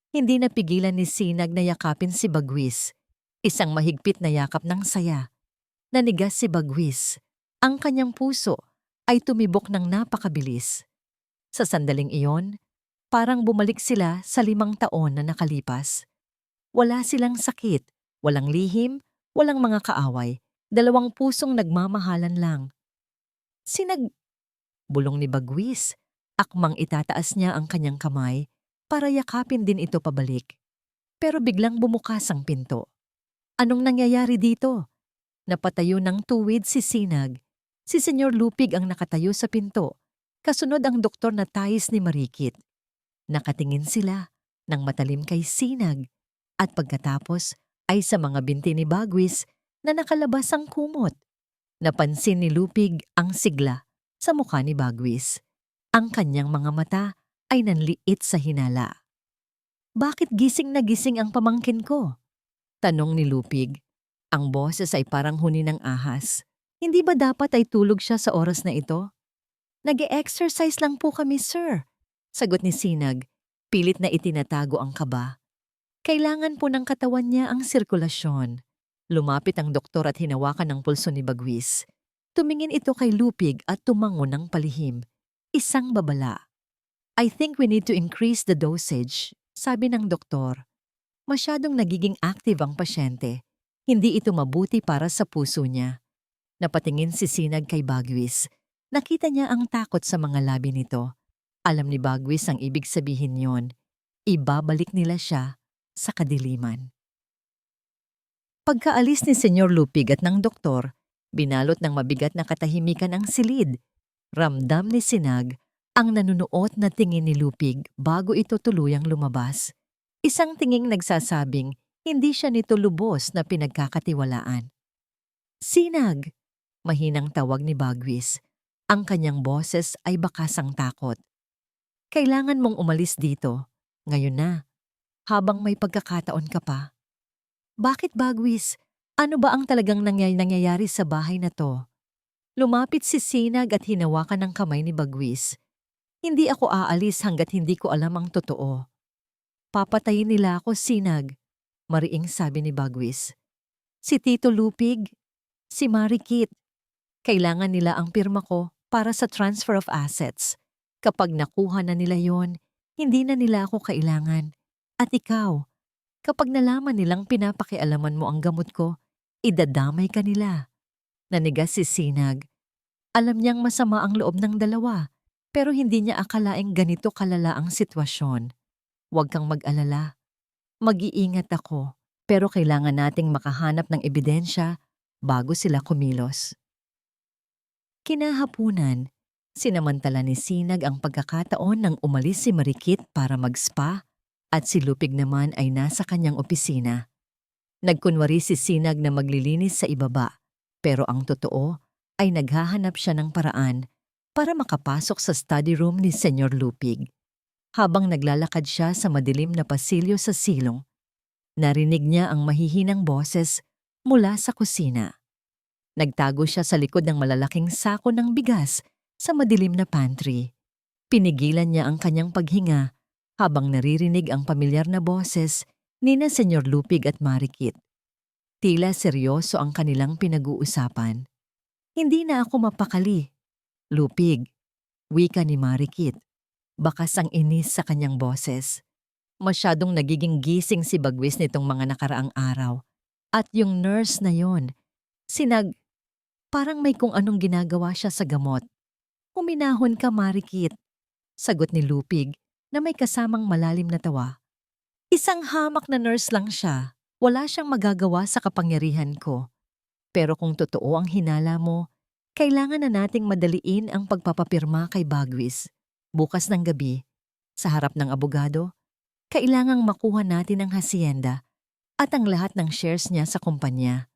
hindi napigilan ni Sinag na yakapin si Bagwis. Isang mahigpit na yakap ng saya. Nanigas si Bagwis. Ang kanyang puso ay tumibok ng napakabilis. Sa sandaling iyon, parang bumalik sila sa 5 taon na nakalipas. Wala silang sakit, walang lihim, walang mga kaaway. 2 pusong nagmamahalan lang. Sinag... Bulong ni Bagwis. Akmang itataas niya ang kanyang kamay para yakapin din ito pabalik. Pero biglang bumukas ang pinto. Anong nangyayari dito? Napatayo ng tuwid si Sinag. Si Senyor Lupig ang nakatayo sa pinto. Kasunod ang doktor na tayis ni Marikit. Nakatingin sila ng matalim kay Sinag at pagkatapos ay sa mga binti ni Bagwis na nakalabas ang kumot. Napansin ni Lupig ang sigla sa mukha ni Bagwis. Ang kanyang mga mata ay nanliit sa hinala. Bakit gising na gising ang pamangkin ko? Tanong ni Lupig. Ang boses ay parang huni ng ahas. Hindi ba dapat ay tulog siya sa oras na ito? Nag-e-exercise lang po kami, sir. Sagot ni Sinag. Pilit na itinatago ang kaba. Kailangan po ng katawan niya ang sirkulasyon. Lumapit ang doktor at hinawakan ang pulso ni Bagwis. Tumingin ito kay Lupig at tumango ng palihim. Isang babala. I think we need to increase the dosage, sabi ng doktor. Masyadong nagiging active ang pasyente. Hindi ito mabuti para sa puso niya. Napatingin si Sinag kay Bagwis. Nakita niya ang takot sa mga labi nito. Alam ni Bagwis ang ibig sabihin yon. Ibabalik nila siya sa kadiliman. Pagkaalis ni Senyor Lupig at ng doktor, binalot ng mabigat na katahimikan ang silid. Ramdam ni Sinag ang nanunuot na tingin ni Lupig bago ito tuluyang lumabas. Isang tinging nagsasabing hindi siya nito lubos na pinagkakatiwalaan. Sinag! Mahinang tawag ni Bagwis. Ang kanyang boses ay bakasang takot. Kailangan mong umalis dito. Ngayon na. Habang may pagkakataon ka pa. Bakit, Bagwis? Ano ba ang talagang nangyayari sa bahay na to? Lumapit si Sinag at hinawakan ng kamay ni Bagwis. Hindi ako aalis hanggat hindi ko alam ang totoo. Papatayin nila ako, Sinag. Mariing sabi ni Bagwis. Si Tito Lupig, si Marikit. Kailangan nila ang pirma ko para sa transfer of assets. Kapag nakuha na nila yon, hindi na nila ako kailangan. At ikaw, kapag nalaman nilang pinapakialaman mo ang gamot ko, idadamay ka nila. Nanigas si Sinag. Alam niyang masama ang loob ng dalawa, pero hindi niya akalaing ganito kalala ang sitwasyon. Huwag kang mag-alala. Mag-iingat ako, pero kailangan nating makahanap ng ebidensya bago sila kumilos. Kinahapunan, sinamantala ni Sinag ang pagkakataon nang umalis si Marikit para mag-spa at si Lupig naman ay nasa kanyang opisina. Nagkunwari si Sinag na maglilinis sa ibaba, pero ang totoo ay naghahanap siya ng paraan para makapasok sa study room ni Senyor Lupig. Habang naglalakad siya sa madilim na pasilyo sa silong, narinig niya ang mahihinang boses mula sa kusina. Nagtago siya sa likod ng malalaking sako ng bigas sa madilim na pantry. Pinigilan niya ang kanyang paghinga habang naririnig ang pamilyar na boses ni na Senyor Lupig at Marikit. Tila seryoso ang kanilang pinag-uusapan. Hindi na ako mapakali. Lupig, wika ni Marikit. Bakas ang inis sa kanyang boses. Masyadong nagiging gising si Bagwis nitong mga nakaraang araw. At yung nurse na yon, parang may kung anong ginagawa siya sa gamot. Huminahon ka, Marikit. Sagot ni Lupig na may kasamang malalim na tawa. Isang hamak na nurse lang siya. Wala siyang magagawa sa kapangyarihan ko. Pero kung totoo ang hinala mo, kailangan na nating madaliin ang pagpapapirma kay Bagwis. Bukas ng gabi, sa harap ng abogado, kailangang makuha natin ang hacienda at ang lahat ng shares niya sa kumpanya.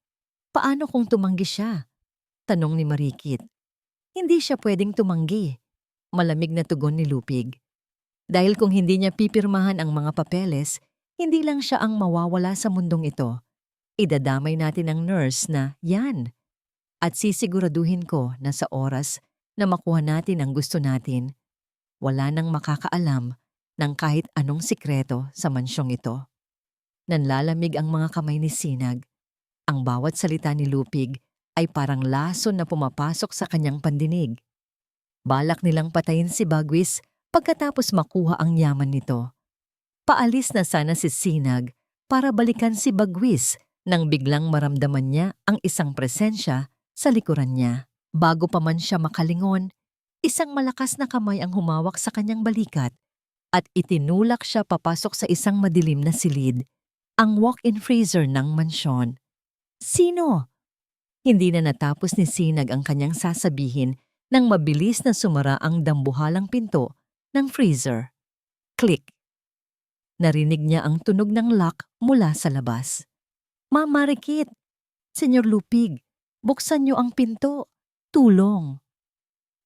Paano kung tumanggi siya? Tanong ni Marikit. Hindi siya pwedeng tumanggi. Malamig na tugon ni Lupig. Dahil kung hindi niya pipirmahan ang mga papeles, hindi lang siya ang mawawala sa mundong ito. Idadamay natin ang nurse na yan. At sisiguraduhin ko na sa oras na makuha natin ang gusto natin, wala nang makakaalam ng kahit anong sikreto sa mansyong ito. Nanlalamig ang mga kamay ni Sinag. Ang bawat salita ni Lupig ay parang lason na pumapasok sa kanyang pandinig. Balak nilang patayin si Bagwis pagkatapos makuha ang yaman nito. Paalis na sana si Sinag para balikan si Bagwis nang biglang maramdaman niya ang isang presensya sa likuran niya. Bago pa man siya makalingon, isang malakas na kamay ang humawak sa kanyang balikat at itinulak siya papasok sa isang madilim na silid, ang walk-in freezer ng mansyon. Sino? Hindi na natapos ni Sinag ang kanyang sasabihin nang mabilis na sumara ang dambuhalang pinto ng freezer. Click! Narinig niya ang tunog ng lock mula sa labas. Ma'am Marikit, Senyor Lupig, buksan niyo ang pinto. Tulong!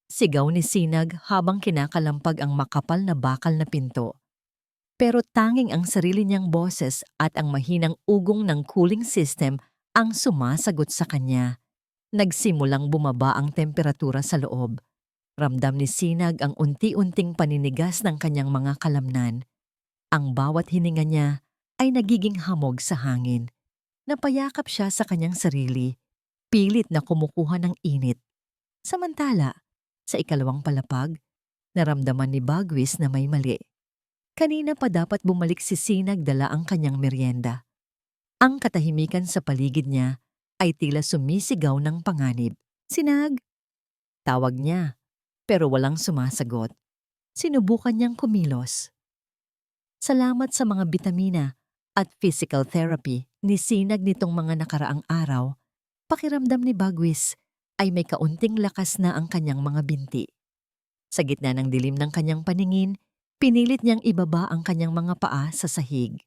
Sigaw ni Sinag habang kinakalampag ang makapal na bakal na pinto. Pero tanging ang sarili niyang boses at ang mahinang ugong ng cooling system ang sumasagot sa kanya. Nagsimulang bumaba ang temperatura sa loob. Ramdam ni Sinag ang unti-unting paninigas ng kanyang mga kalamnan. Ang bawat hininga niya ay nagiging hamog sa hangin. Napayakap siya sa kanyang sarili, pilit na kumukuha ng init. Samantala, sa ikalawang palapag, naramdaman ni Bagwis na may mali. Kanina pa dapat bumalik si Sinag dala ang kanyang merienda. Ang katahimikan sa paligid niya ay tila sumisigaw ng panganib. Sinag! Tawag niya, pero walang sumasagot. Sinubukan niyang kumilos. Salamat sa mga bitamina at physical therapy ni Sinag nitong mga nakaraang araw, pakiramdam ni Bagwis ay may kaunting lakas na ang kanyang mga binti. Sa gitna ng dilim ng kanyang paningin, pinilit niyang ibaba ang kanyang mga paa sa sahig.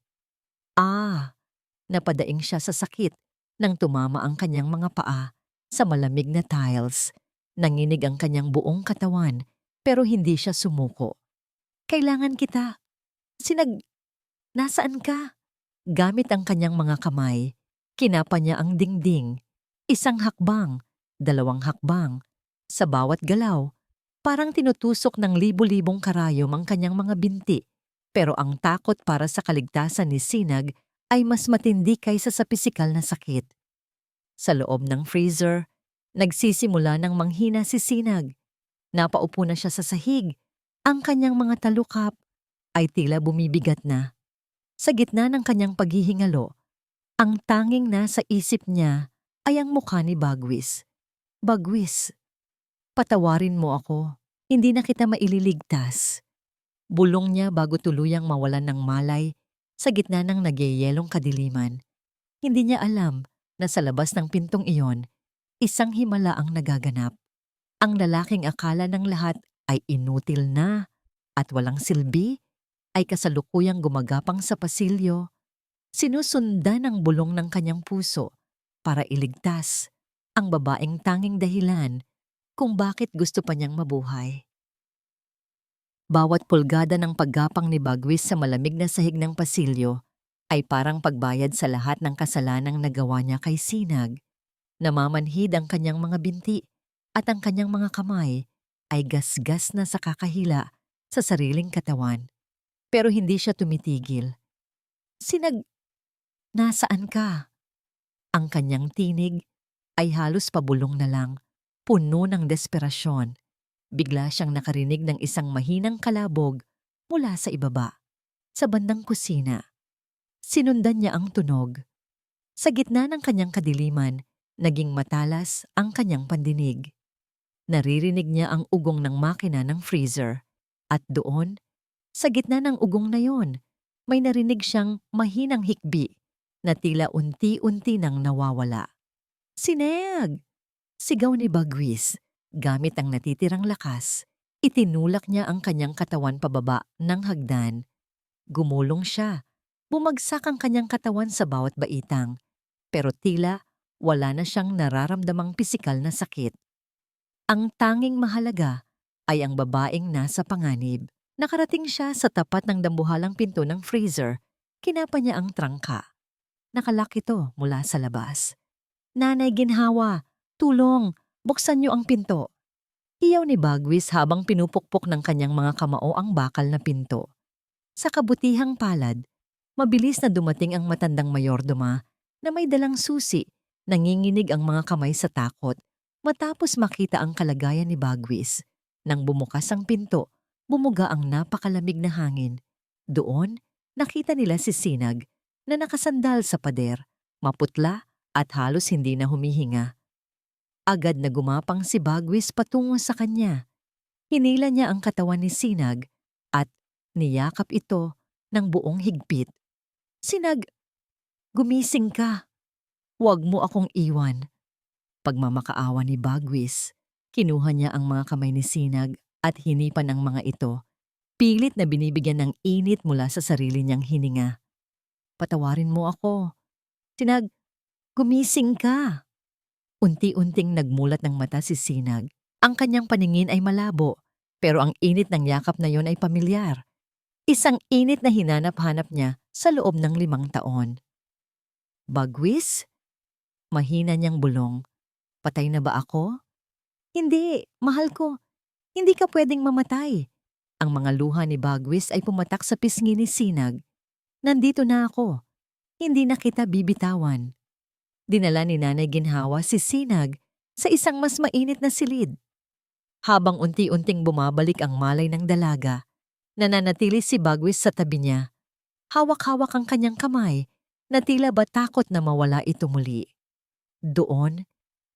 Napadaing siya sa sakit nang tumama ang kanyang mga paa sa malamig na tiles. Nanginig ang kanyang buong katawan pero hindi siya sumuko. Kailangan kita. Sinag, nasaan ka? Gamit ang kanyang mga kamay, kinapa niya ang dingding. Isang hakbang, dalawang hakbang. Sa bawat galaw, parang tinutusok ng libu-libong karayom ang kanyang mga binti. Pero ang takot para sa kaligtasan ni Sinag ay mas matindi kaysa sa pisikal na sakit. Sa loob ng freezer, nagsisimula ng manghina si Sinag. Napaupo na siya sa sahig. Ang kanyang mga talukap ay tila bumibigat na. Sa gitna ng kanyang paghihingalo, ang tanging nasa isip niya ay ang mukha ni Bagwis. Bagwis, patawarin mo ako. Hindi na kita maililigtas. Bulong niya bago tuluyang mawalan ng malay sa gitna ng nagyayelong kadiliman. Hindi niya alam na sa labas ng pintong iyon, isang himala ang nagaganap. Ang lalaking akala ng lahat ay inutil na at walang silbi ay kasalukuyang gumagapang sa pasilyo. Sinusundan ang bulong ng kanyang puso para iligtas ang babaeng tanging dahilan kung bakit gusto pa niyang mabuhay. Bawat pulgada ng paggapang ni Bagwis sa malamig na sahig ng pasilyo ay parang pagbayad sa lahat ng kasalanang nagawa niya kay Sinag. Namamanhid ang kanyang mga binti at ang kanyang mga kamay ay gasgas na sa kakahila sa sariling katawan. Pero hindi siya tumitigil. Sinag, nasaan ka? Ang kanyang tinig ay halos pabulong na lang, puno ng desperasyon. Bigla siyang nakarinig ng isang mahinang kalabog mula sa ibaba, sa bandang kusina. Sinundan niya ang tunog. Sa gitna ng kanyang kadiliman, naging matalas ang kanyang pandinig. Naririnig niya ang ugong ng makina ng freezer. At doon, sa gitna ng ugong na yon, may narinig siyang mahinang hikbi na tila unti-unti nang nawawala. Sinag! Sigaw ni Bagwis. Gamit ang natitirang lakas, itinulak niya ang kanyang katawan pababa ng hagdan. Gumulong siya. Bumagsak ang kanyang katawan sa bawat baitang. Pero tila wala na siyang nararamdamang pisikal na sakit. Ang tanging mahalaga ay ang babaeng nasa panganib. Nakarating siya sa tapat ng dambuhalang pinto ng freezer. Kinapa niya ang trangka. Nakalak ito mula sa labas. Nanay Ginhawa, tulong! Buksan niyo ang pinto. Iyaw ni Bagwis habang pinupukpok ng kanyang mga kamao ang bakal na pinto. Sa kabutihang palad, mabilis na dumating ang matandang mayordoma na may dalang susi. Nanginginig ang mga kamay sa takot matapos makita ang kalagayan ni Bagwis. Nang bumukas ang pinto, bumuga ang napakalamig na hangin. Doon, nakita nila si Sinag na nakasandal sa pader, maputla at halos hindi na humihinga. Agad na gumapang si Bagwis patungo sa kanya. Hinila niya ang katawan ni Sinag at niyakap ito ng buong higpit. "Sinag, gumising ka. Huwag mo akong iwan." Pagmamakaawa ni Bagwis, kinuha niya ang mga kamay ni Sinag at hinipan ang mga ito, pilit na binibigyan ng init mula sa sarili niyang hininga. "Patawarin mo ako. Sinag, gumising ka." Unti-unting nagmulat ng mata si Sinag. Ang kanyang paningin ay malabo, pero ang init ng yakap na yon ay pamilyar. Isang init na hinanap-hanap niya sa loob ng 5 taon. "Bagwis?" Mahina niyang bulong. "Patay na ba ako?" "Hindi, mahal ko. Hindi ka pwedeng mamatay." Ang mga luha ni Bagwis ay pumatak sa pisngi ni Sinag. "Nandito na ako. Hindi na kita bibitawan." Dinala ni Nanay Ginhawa si Sinag sa isang mas mainit na silid. Habang unti-unting bumabalik ang malay ng dalaga, nananatili si Bagwis sa tabi niya. Hawak-hawak ang kanyang kamay na tila ba takot na mawala ito muli. Doon,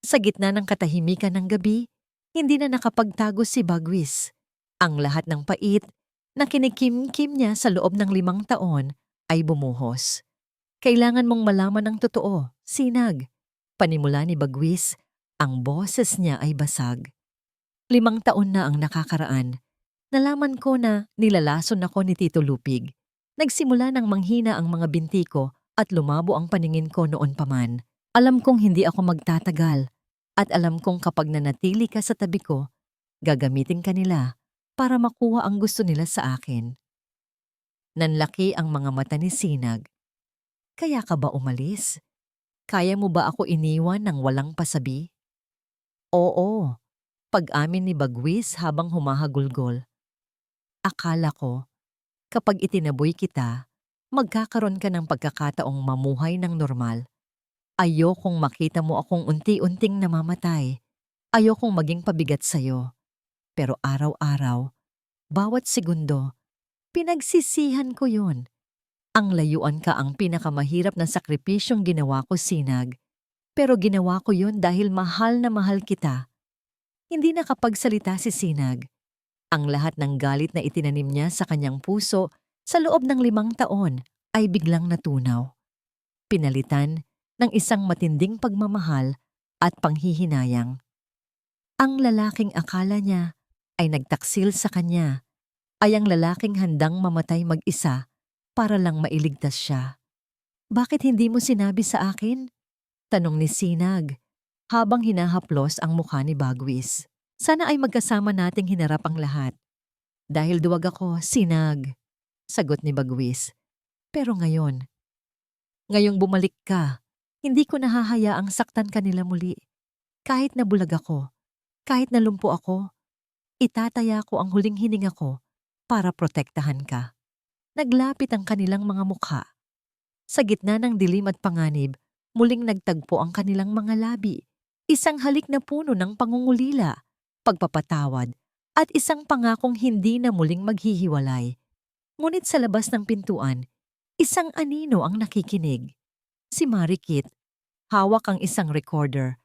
sa gitna ng katahimikan ng gabi, hindi na nakapagtago si Bagwis. Ang lahat ng pait na kinikim-kim niya sa loob ng 5 taon ay bumuhos. "Kailangan mong malaman ang totoo, Sinag." Panimula ni Bagwis, ang boses niya ay basag. 5 taon na ang nakakaraan. Nalaman ko na nilalason ako ni Tito Lupig. Nagsimula ng manghina ang mga binti ko at lumabo ang paningin ko noon pa man. Alam kong hindi ako magtatagal at alam kong kapag nanatili ka sa tabi ko, gagamitin ka nila para makuha ang gusto nila sa akin. Nanlaki ang mga mata ni Sinag. "Kaya ka ba umalis? Kaya mo ba ako iniwan ng walang pasabi?" "Oo," pag-amin ni Bagwis habang humahagulgol. "Akala ko, kapag itinaboy kita, magkakaroon ka ng pagkakataong mamuhay ng normal. Ayokong makita mo akong unti-unting namamatay. Ayokong maging pabigat sa'yo. Pero araw-araw, bawat segundo, pinagsisihan ko yon. Ang layuan ka ang pinakamahirap na sakripisyong ginawa ko, Sinag. Pero ginawa ko yon dahil mahal na mahal kita." Hindi nakapagsalita si Sinag. Ang lahat ng galit na itinanim niya sa kanyang puso sa loob ng 5 taon ay biglang natunaw. Pinalitan ng isang matinding pagmamahal at panghihinayang. Ang lalaking akala niya ay nagtaksil sa kanya ay ang lalaking handang mamatay mag-isa para lang mailigtas siya. "Bakit hindi mo sinabi sa akin?" tanong ni Sinag habang hinahaplos ang mukha ni Bagwis. "Sana ay magkasama nating hinarap ang lahat." "Dahil duwag ako, Sinag," sagot ni Bagwis. "Pero ngayong bumalik ka, hindi ko nahahayaang saktan kanila muli. Kahit nabulag ako, kahit nalumpo ako, itataya ko ang huling hininga ko para protektahan ka." Naglapit ang kanilang mga mukha. Sa gitna ng dilim at panganib, muling nagtagpo ang kanilang mga labi. Isang halik na puno ng pangungulila, pagpapatawad, at isang pangakong hindi na muling maghihiwalay. Ngunit sa labas ng pintuan, isang anino ang nakikinig. Si Marikit, hawak ang isang recorder,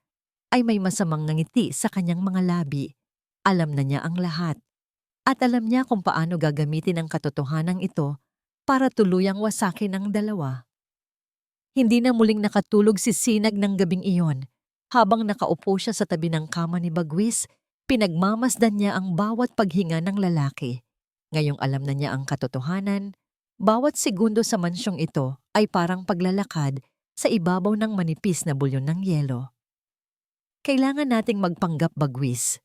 ay may masamang ngiti sa kanyang mga labi. Alam na niya ang lahat. At alam niya kung paano gagamitin ang katotohanan ito para tuluyang wasakin ang dalawa. Hindi na muling nakatulog si Sinag ng gabing iyon. Habang nakaupo siya sa tabi ng kama ni Bagwis, pinagmamasdan niya ang bawat paghinga ng lalaki. Ngayong alam na niya ang katotohanan, bawat segundo sa mansyong ito ay parang paglalakad sa ibabaw ng manipis na bulyon ng yelo. "Kailangan nating magpanggap, Bagwis,"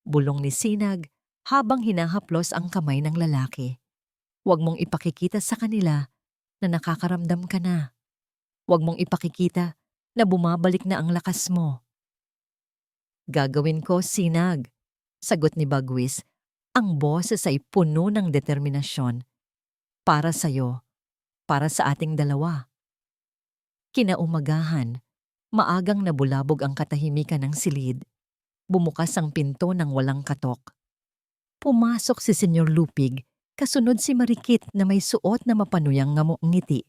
bulong ni Sinag habang hinahaplos ang kamay ng lalaki. "Huwag mong ipakikita sa kanila na nakakaramdam ka na. Huwag mong ipakikita na bumabalik na ang lakas mo." "Gagawin ko, Sinag," sagot ni Bagwis. Ang boses ay puno ng determinasyon. "Para sa'yo, para sa ating dalawa." Kinaumagahan, maagang nabulabog ang katahimikan ng silid. Bumukas ang pinto ng walang katok. Pumasok si Senyor Lupig, kasunod si Marikit na may suot na mapanuyang ngiti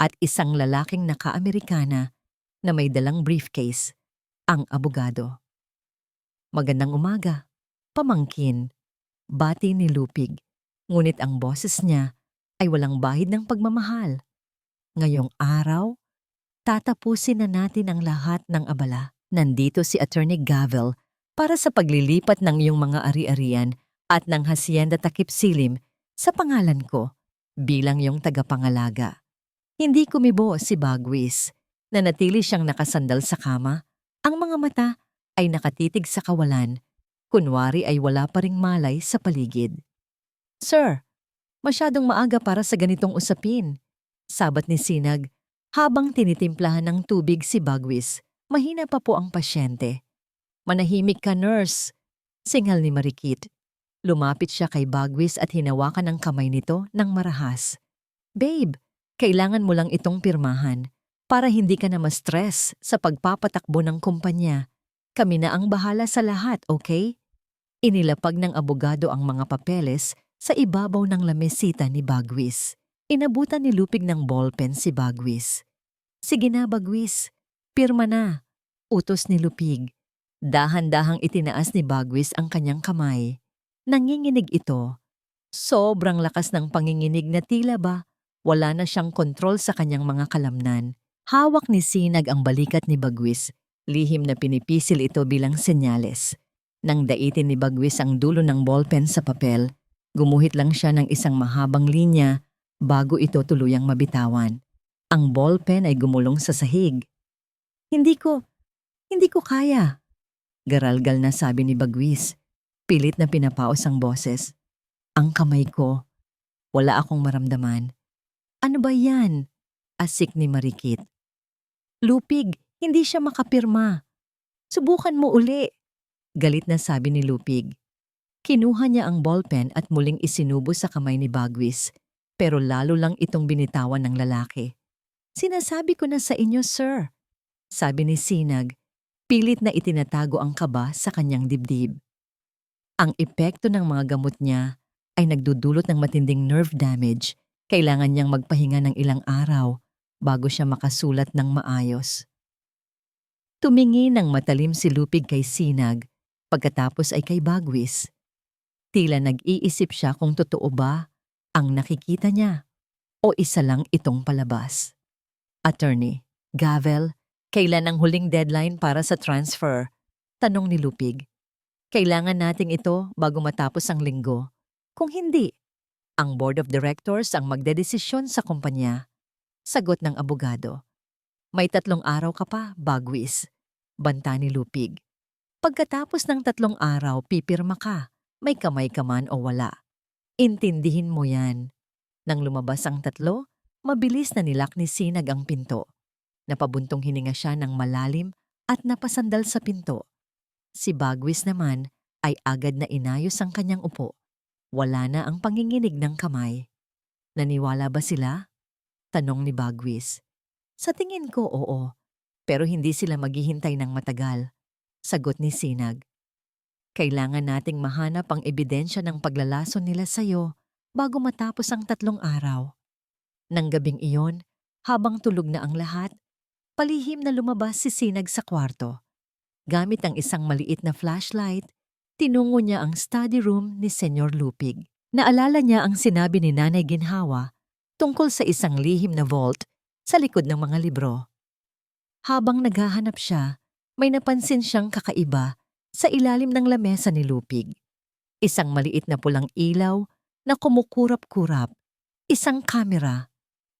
at isang lalaking naka-Amerikana na may dalang briefcase, ang abogado. Magandang umaga, pamangkin, bati ni Lupig, ngunit ang boses niya ay walang bahid ng pagmamahal. Ngayong araw, tatapusin na natin ang lahat ng abala. Nandito si Attorney Gavel para sa paglilipat ng iyong mga ari-arian at ng Hacienda Takip Silim sa pangalan ko bilang iyong tagapangalaga. Hindi kumibo si Bagwis. Nanatili siyang nakasandal sa kama. Ang mga mata ay nakatitig sa kawalan. Kunwari ay wala pa ring malay sa paligid. Sir, masyadong maaga para sa ganitong usapin. Sabat ni Sinag habang tinitimplahan ng tubig si Bagwis. Mahina pa po ang pasyente. Manahimik ka, nurse. Singal ni Marikit. Lumapit siya kay Bagwis at hinawakan ang kamay nito ng marahas. Babe, kailangan mo lang itong pirmahan para hindi ka na ma-stress sa pagpapatakbo ng kumpanya. Kami na ang bahala sa lahat, okay? Inilapag ng abogado ang mga papeles sa ibabaw ng lamesita ni Bagwis. Inabutan ni Lupig ng ballpen si Bagwis. Sige na, Bagwis. Pirma na. Utos ni Lupig. Dahan-dahang itinaas ni Bagwis ang kanyang kamay. Nanginginig ito. Sobrang lakas ng panginginig na tila ba wala na siyang kontrol sa kanyang mga kalamnan. Hawak ni Sinag ang balikat ni Bagwis. Lihim na pinipisil ito bilang senyales. Nang daitin ni Bagwis ang dulo ng ballpen sa papel, gumuhit lang siya ng isang mahabang linya bago ito tuluyang mabitawan. Ang ballpen ay gumulong sa sahig. Hindi ko kaya. Garalgal na sabi ni Bagwis. Pilit na pinapaos ang boses. Ang kamay ko. Wala akong maramdaman. Ano ba yan? Asik ni Marikit. Lupig, hindi siya makapirma. Subukan mo uli. Galit na sabi ni Lupig. Kinuha niya ang ballpen at muling isinubo sa kamay ni Bagwis, pero lalo lang itong binitawan ng lalaki. Sinasabi ko na sa inyo, sir. Sabi ni Sinag, pilit na itinatago ang kaba sa kanyang dibdib. Ang epekto ng mga gamot niya ay nagdudulot ng matinding nerve damage. Kailangan niyang magpahinga ng ilang araw bago siya makasulat ng maayos. Tumingin ng matalim si Lupig kay Sinag, pagkatapos ay kay Bagwis. Tila nag-iisip siya kung totoo ba ang nakikita niya o isa lang itong palabas. Attorney, Gavel, kailan ang huling deadline para sa transfer? Tanong ni Lupig. Kailangan nating ito bago matapos ang linggo. Kung hindi, ang Board of Directors ang magdedesisyon sa kumpanya. Sagot ng abogado. May 3 araw ka pa, Bagwis. Banta ni Lupig. Pagkatapos ng 3 araw, pipirma ka. May kamay ka man o wala. Intindihin mo yan. Nang lumabas ang 3, mabilis na nilak ni Sinag ang pinto. Napabuntong hininga siya ng malalim at napasandal sa pinto. Si Bagwis naman ay agad na inayos ang kanyang upo. Wala na ang panginginig ng kamay. Naniwala ba sila? Tanong ni Bagwis. Sa tingin ko, oo. Pero hindi sila maghihintay ng matagal. Sagot ni Sinag. Kailangan nating mahanap ang ebidensya ng paglalason nila sa'yo bago matapos ang 3 araw. Nang gabing iyon, habang tulog na ang lahat, palihim na lumabas si Sinag sa kwarto. Gamit ang isang maliit na flashlight, tinungo niya ang study room ni Senyor Lupig. Naalala niya ang sinabi ni Nanay Ginhawa tungkol sa isang lihim na vault sa likod ng mga libro. Habang naghahanap siya, may napansin siyang kakaiba sa ilalim ng lamesa ni Lupig. Isang maliit na pulang ilaw na kumukurap-kurap. Isang kamera.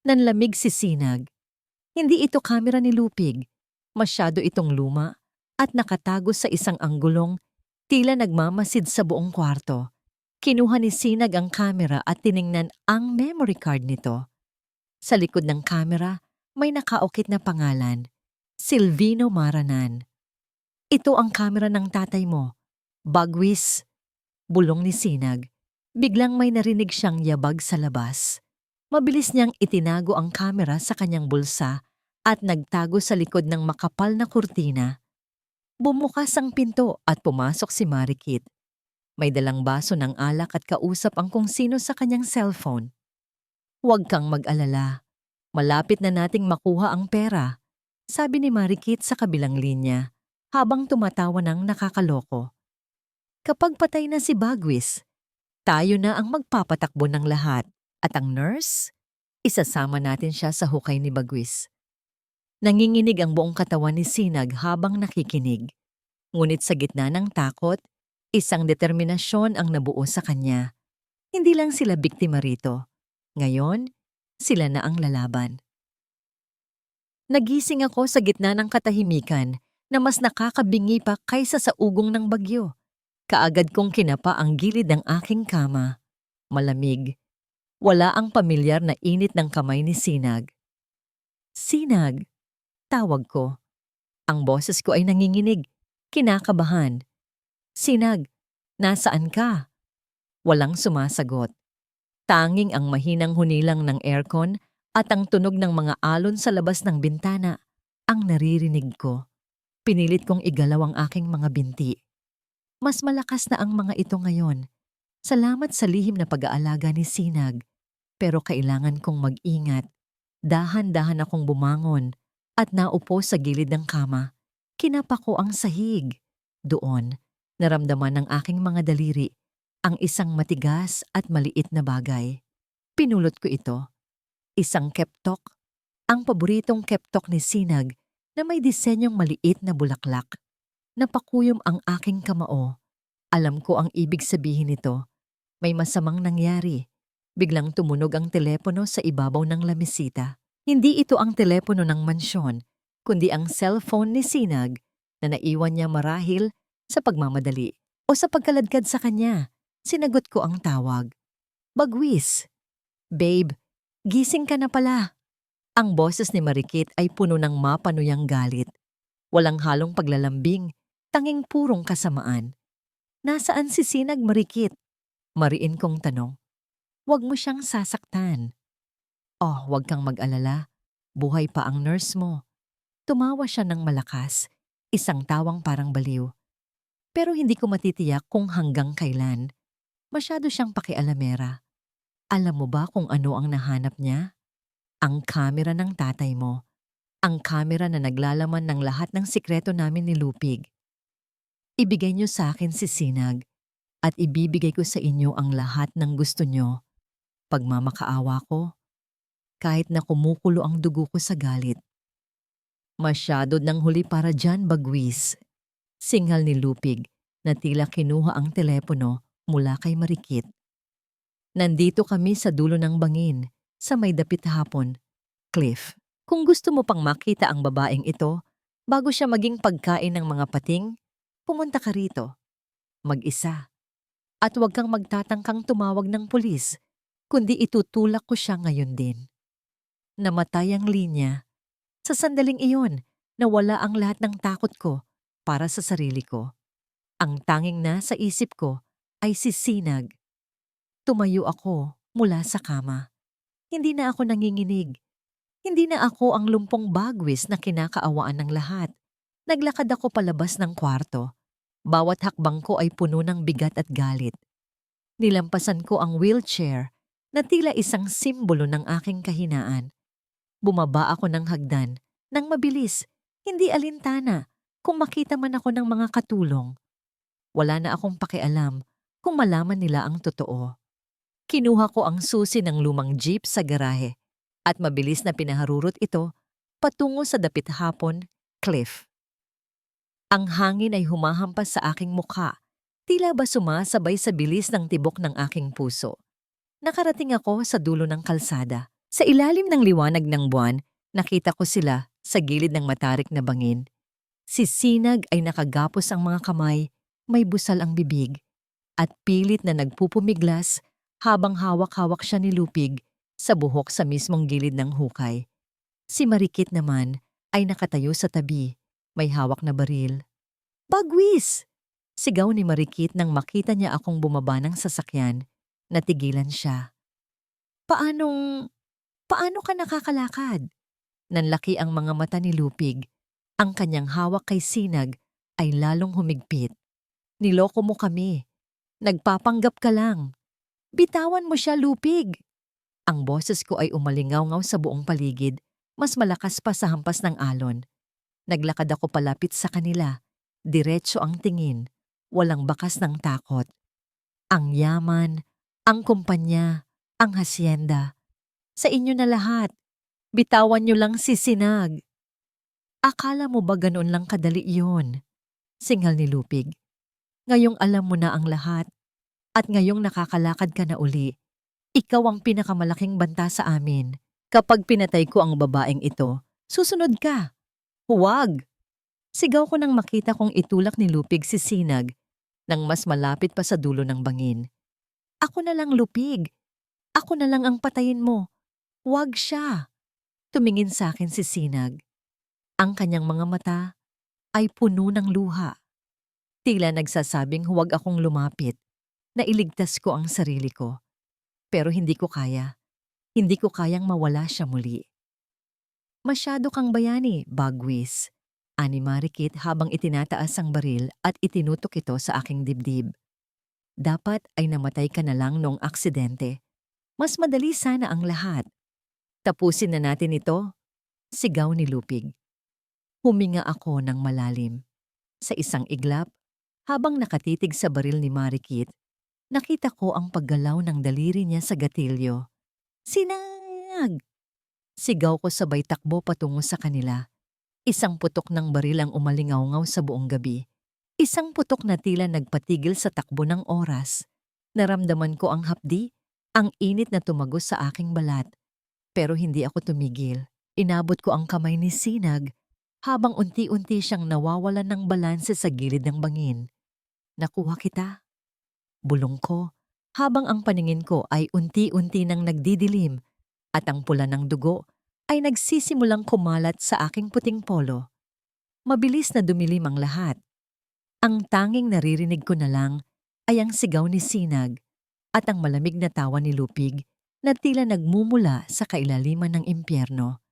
Nanlamig si Sinag. Hindi ito kamera ni Lupig. Masyado itong luma at nakatago sa isang anggulong tila nagmamasid sa buong kwarto. Kinuha ni Sinag ang kamera at tiningnan ang memory card nito. Sa likod ng kamera, may nakaukit na pangalan, Silvino Maranan. Ito ang kamera ng tatay mo. Bagwis. Bulong ni Sinag. Biglang may narinig siyang yabag sa labas. Mabilis niyang itinago ang kamera sa kanyang bulsa at nagtago sa likod ng makapal na kurtina. Bumukas ang pinto at pumasok si Marikit. May dalang baso ng alak at kausap ang kung sino sa kanyang cellphone. Huwag kang mag-alala. Malapit na nating makuha ang pera, sabi ni Marikit sa kabilang linya habang tumatawa ng nakakaloko. Kapag patay na si Bagwis, tayo na ang magpapatakbo ng lahat at ang nurse, isasama natin siya sa hukay ni Bagwis. Nanginginig ang buong katawan ni Sinag habang nakikinig. Ngunit sa gitna ng takot, isang determinasyon ang nabuo sa kanya. Hindi lang sila biktima rito. Ngayon, sila na ang lalaban. Nagising ako sa gitna ng katahimikan na mas nakakabingi pa kaysa sa ugong ng bagyo. Kaagad kong kinapa ang gilid ng aking kama. Malamig. Wala ang pamilyar na init ng kamay ni Sinag. Sinag, tawag ko. Ang boses ko ay nanginginig, kinakabahan. Sinag, nasaan ka? Walang sumasagot. Tanging ang mahinang hunilang ng aircon at ang tunog ng mga alon sa labas ng bintana ang naririnig ko. Pinilit kong igalaw ang aking mga binti. Mas malakas na ang mga ito ngayon. Salamat sa lihim na pag-aalaga ni Sinag. Pero kailangan kong mag-ingat. Dahan-dahan akong bumangon at naupo sa gilid ng kama. Kinapa ko ang sahig. Doon, naramdaman ng aking mga daliri ang isang matigas at maliit na bagay. Pinulot ko ito. Isang keptok. Ang paboritong keptok ni Sinag na may disenyong maliit na bulaklak. Napakuyom ang aking kamao. Alam ko ang ibig sabihin nito. May masamang nangyari. Biglang tumunog ang telepono sa ibabaw ng lamesita. Hindi ito ang telepono ng mansyon, kundi ang cellphone ni Sinag na naiwan niya marahil sa pagmamadali o sa pagkaladkad sa kanya. Sinagot ko ang tawag. Bagwis. Babe, gising ka na pala. Ang boses ni Marikit ay puno ng mapanuyang galit. Walang halong paglalambing, tanging purong kasamaan. Nasaan si Sinag, Marikit? Mariin kong tanong. Huwag mo siyang sasaktan. Oh, huwag kang mag-alala. Buhay pa ang nurse mo. Tumawa siya ng malakas, isang tawang parang baliw. Pero hindi ko matitiyak kung hanggang kailan. Masyado siyang pakialamera. Alam mo ba kung ano ang nahanap niya? Ang kamera ng tatay mo. Ang kamera na naglalaman ng lahat ng sikreto namin ni Lupig. Ibigay niyo sa akin si Sinag at ibibigay ko sa inyo ang lahat ng gusto niyo. Pagmamakaawa ko, kahit na kumukulo ang dugo ko sa galit. Masyado nang huli para dyan, Bagwis. Singal ni Lupig na tila kinuha ang telepono mula kay Marikit. Nandito kami sa dulo ng bangin, sa may dapit hapon. Cliff, kung gusto mo pang makita ang babaeng ito, bago siya maging pagkain ng mga pating, pumunta ka rito. Mag-isa. At huwag kang magtatangkang tumawag ng pulis, kundi itutulak ko siya ngayon din. Namatay ang linya. Sa sandaling iyon, nawala ang lahat ng takot ko para sa sarili ko. Ang tanging nasa isip ko ay si Sinag. Tumayo ako mula sa kama. Hindi na ako nanginginig. Hindi na ako ang lumpong Bagwis na kinakaawaan ng lahat. Naglakad ako palabas ng kwarto. Bawat hakbang ko ay puno ng bigat at galit. Nilampasan ko ang wheelchair na tila isang simbolo ng aking kahinaan. Bumaba ako ng hagdan nang mabilis, hindi alintana, kung makita man ako ng mga katulong. Wala na akong pakialam kung malaman nila ang totoo. Kinuha ko ang susi ng lumang jeep sa garahe at mabilis na pinaharurot ito patungo sa dapit hapon, Cliff. Ang hangin ay humahampas sa aking mukha, tila ba sumasabay sa bilis ng tibok ng aking puso. Nakarating ako sa dulo ng kalsada. Sa ilalim ng liwanag ng buwan, nakita ko sila sa gilid ng matarik na bangin. Si Sinag ay nakagapos ang mga kamay, may busal ang bibig, at pilit na nagpupumiglas habang hawak-hawak siya ni Lupig sa buhok sa mismong gilid ng hukay. Si Marikit naman ay nakatayo sa tabi, may hawak na baril. Bagwis! Sigaw ni Marikit nang makita niya akong bumaba ng sasakyan. Natigilan siya. Paano ka nakakalakad? Nanlaki ang mga mata ni Lupig. Ang kanyang hawak kay Sinag ay lalong humigpit. Niloko mo kami. Nagpapanggap ka lang. Bitawan mo siya, Lupig. Ang boses ko ay umalingaw-ngaw sa buong paligid, mas malakas pa sa hampas ng alon. Naglakad ako palapit sa kanila. Diretso ang tingin, walang bakas ng takot. Ang yaman, ang kumpanya, ang hasyenda. Sa inyo na lahat. Bitawan niyo lang si Sinag. Akala mo ba ganoon lang kadali iyon? Singal ni Lupig. Ngayong alam mo na ang lahat at ngayong nakakalakad ka na uli. Ikaw ang pinakamalaking banta sa amin. Kapag pinatay ko ang babaeng ito, susunod ka. Huwag! Sigaw ko nang makita kong itulak ni Lupig si Sinag nang mas malapit pa sa dulo ng bangin. Ako na lang, Lupig. Ako na lang ang patayin mo. Huwag siya. Tumingin sa akin si Sinag. Ang kanyang mga mata ay puno ng luha. Tila nagsasabing huwag akong lumapit, na iligtas ko ang sarili ko. Pero hindi ko kaya. Hindi ko kayang mawala siya muli. Masyado kang bayani, Bagwis. Ani Marikit habang itinataas ang baril at itinutok ito sa aking dibdib. Dapat ay namatay ka na lang noong aksidente. Mas madali sana ang lahat. Tapusin na natin ito, sigaw ni Lupig. Huminga ako ng malalim. Sa isang iglap, habang nakatitig sa baril ni Marikit, nakita ko ang paggalaw ng daliri niya sa gatilyo. Sinag! Sigaw ko sabay takbo patungo sa kanila. Isang putok ng baril ang umalingaw-ngaw sa buong gabi. Isang putok na tila nagpatigil sa takbo ng oras. Naramdaman ko ang hapdi, ang init na tumagos sa aking balat. Pero hindi ako tumigil. Inabot ko ang kamay ni Sinag habang unti-unti siyang nawawalan ng balanse sa gilid ng bangin. Nakuha kita. Bulong ko habang ang paningin ko ay unti-unti nang nagdidilim at ang pula ng dugo ay nagsisimulang kumalat sa aking puting polo. Mabilis na dumilim ang lahat. Ang tanging naririnig ko na lang ay ang sigaw ni Sinag at ang malamig na tawa ni Lupig na tila nagmumula sa kailaliman ng impyerno.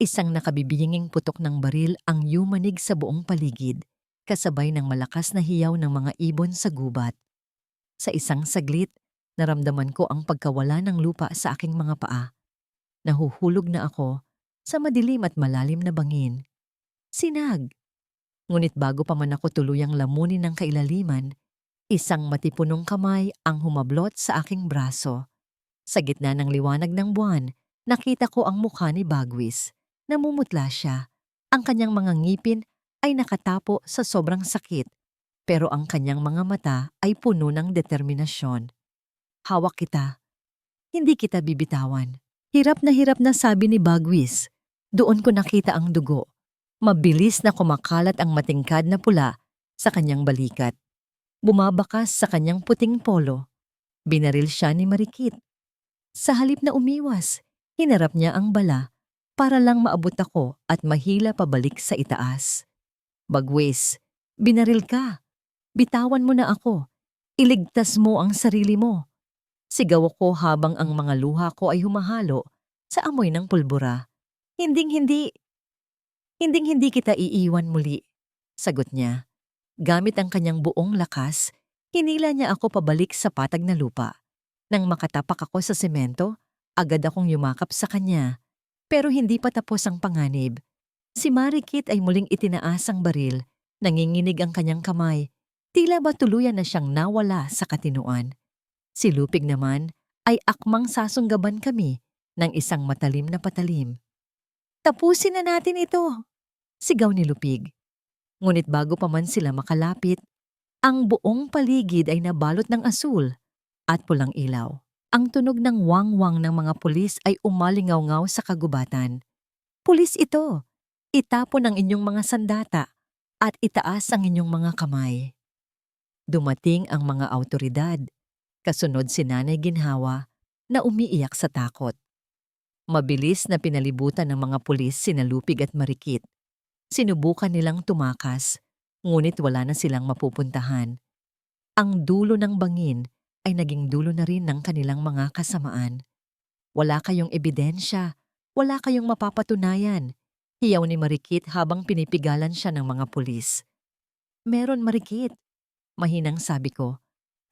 Isang nakabibiyinging putok ng baril ang yumanig sa buong paligid, kasabay ng malakas na hiyaw ng mga ibon sa gubat. Sa isang saglit, naramdaman ko ang pagkawala ng lupa sa aking mga paa. Nahuhulog na ako sa madilim at malalim na bangin. Sinag! Ngunit bago pa man ako tuluyang lamunin ng kailaliman, isang matipunong kamay ang humablot sa aking braso. Sa gitna ng liwanag ng buwan, nakita ko ang mukha ni Bagwis. Namumutla siya. Ang kanyang mga ngipin ay nakatapo sa sobrang sakit, pero ang kanyang mga mata ay puno ng determinasyon. Hawak kita. Hindi kita bibitawan. Hirap na sabi ni Bagwis. Doon ko nakita ang dugo. Mabilis na kumakalat ang matingkad na pula sa kanyang balikat. Bumabakas sa kanyang puting polo. Binaril siya ni Marikit. Sa halip na umiwas, hinarap niya ang bala para lang maabot ako at mahila pabalik sa itaas. Bagwis, binaril ka. Bitawan mo na ako. Iligtas mo ang sarili mo. Sigaw ako habang ang mga luha ko ay humahalo sa amoy ng pulbura. Hinding-hindi kita iiwan muli, sagot niya. Gamit ang kanyang buong lakas, hinila niya ako pabalik sa patag na lupa. Nang makatapak ako sa semento, agad akong yumakap sa kanya. Pero hindi pa tapos ang panganib. Si Marikit ay muling itinaas ang baril, nanginginig ang kanyang kamay. Tila ba tuluyan na siyang nawala sa katinuan. Si Lupig naman ay akmang sasunggaban kami ng isang matalim na patalim. Tapusin na natin ito, sigaw ni Lupig. Ngunit bago pa man sila makalapit, ang buong paligid ay nabalot ng asul at pulang ilaw. Ang tunog ng wang-wang ng mga pulis ay umalingaw-ngaw sa kagubatan. Pulis ito! Itapon ang inyong mga sandata at itaas ang inyong mga kamay. Dumating ang mga awtoridad. Kasunod si Nanay Ginhawa na umiiyak sa takot. Mabilis na pinalibutan ng mga pulis sina Lupig at Marikit. Sinubukan nilang tumakas, ngunit wala na silang mapupuntahan. Ang dulo ng bangin ay naging dulo na rin ng kanilang mga kasamaan. Wala kayong ebidensya, wala kayong mapapatunayan, hiyaw ni Marikit habang pinipigalan siya ng mga pulis. Meron, Marikit, mahinang sabi ko,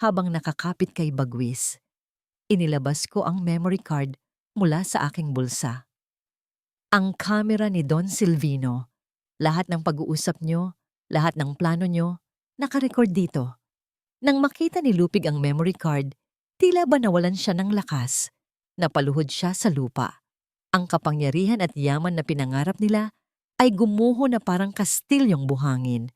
habang nakakapit kay Bagwis. Inilabas ko ang memory card mula sa aking bulsa. Ang kamera ni Don Silvino, lahat ng pag-uusap nyo, lahat ng plano nyo, nakarecord dito. Nang makita ni Lupig ang memory card, tila ba nawalan siya ng lakas. Napaluhod siya sa lupa. Ang kapangyarihan at yaman na pinangarap nila ay gumuho na parang kastilyong buhangin.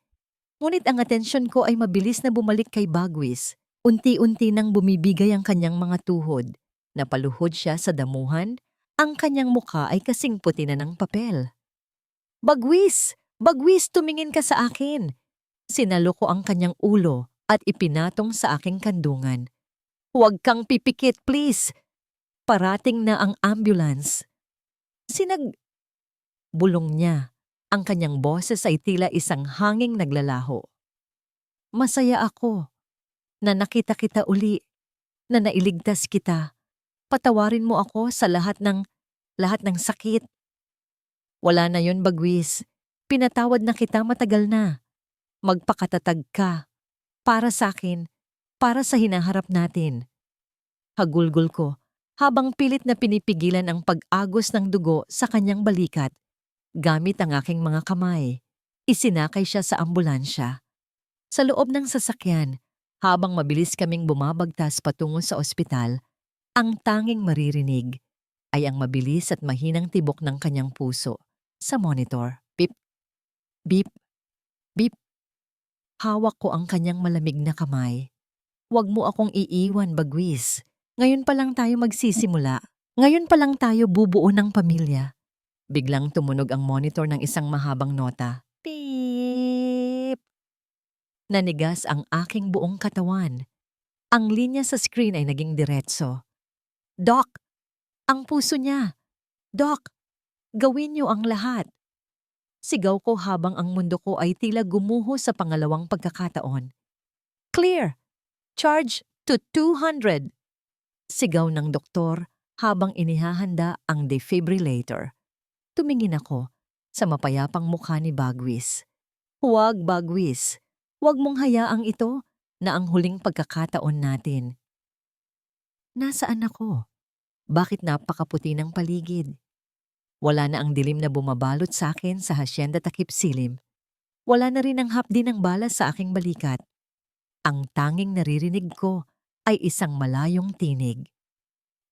Ngunit ang atensyon ko ay mabilis na bumalik kay Bagwis. Unti-unti nang bumibigay ang kanyang mga tuhod. Napaluhod siya sa damuhan. Ang kanyang muka ay kasing puti na ng papel. Bagwis! Bagwis, tumingin ka sa akin! Sinalo ko ang kanyang ulo at ipinatong sa aking kandungan. Huwag kang pipikit, please! Parating na ang ambulance. Bulong niya. Ang kanyang boses ay tila isang hanging naglalaho. Masaya ako na nakita kita uli, na nailigtas kita. Patawarin mo ako sa lahat ng sakit. Wala na yon, Bagwis. Pinatawad na kita matagal na. Magpakatatag ka. Para sa akin, para sa hinaharap natin. Hagulgol ko habang pilit na pinipigilan ang pag-agos ng dugo sa kanyang balikat. Gamit ang aking mga kamay, isinakay siya sa ambulansya. Sa loob ng sasakyan, habang mabilis kaming bumabagtas patungo sa ospital, ang tanging maririnig ay ang mabilis at mahinang tibok ng kanyang puso sa monitor. Beep, beep, beep. Hawak ko ang kanyang malamig na kamay. Huwag mo akong iiwan, Bagwis. Ngayon pa lang tayo magsisimula. Ngayon pa lang tayo bubuo ng pamilya. Biglang tumunog ang monitor ng isang mahabang nota. Beep! Nanigas ang aking buong katawan. Ang linya sa screen ay naging diretso. Doc! Ang puso niya! Doc! Gawin niyo ang lahat! Sigaw ko habang ang mundo ko ay tila gumuho sa pangalawang pagkakataon. Clear! Charge to 200! Sigaw ng doktor habang inihahanda ang defibrillator. Tumingin ako sa mapayapang mukha ni Bagwis. Huwag, Bagwis. Huwag mong hayaang ito na ang huling pagkakataon natin. Nasaan ako? Bakit napakaputi ng paligid? Wala na ang dilim na bumabalot sa akin sa Hacienda Takip Silim. Wala na rin ang hapdi ng bala sa aking balikat. Ang tanging naririnig ko ay isang malayong tinig.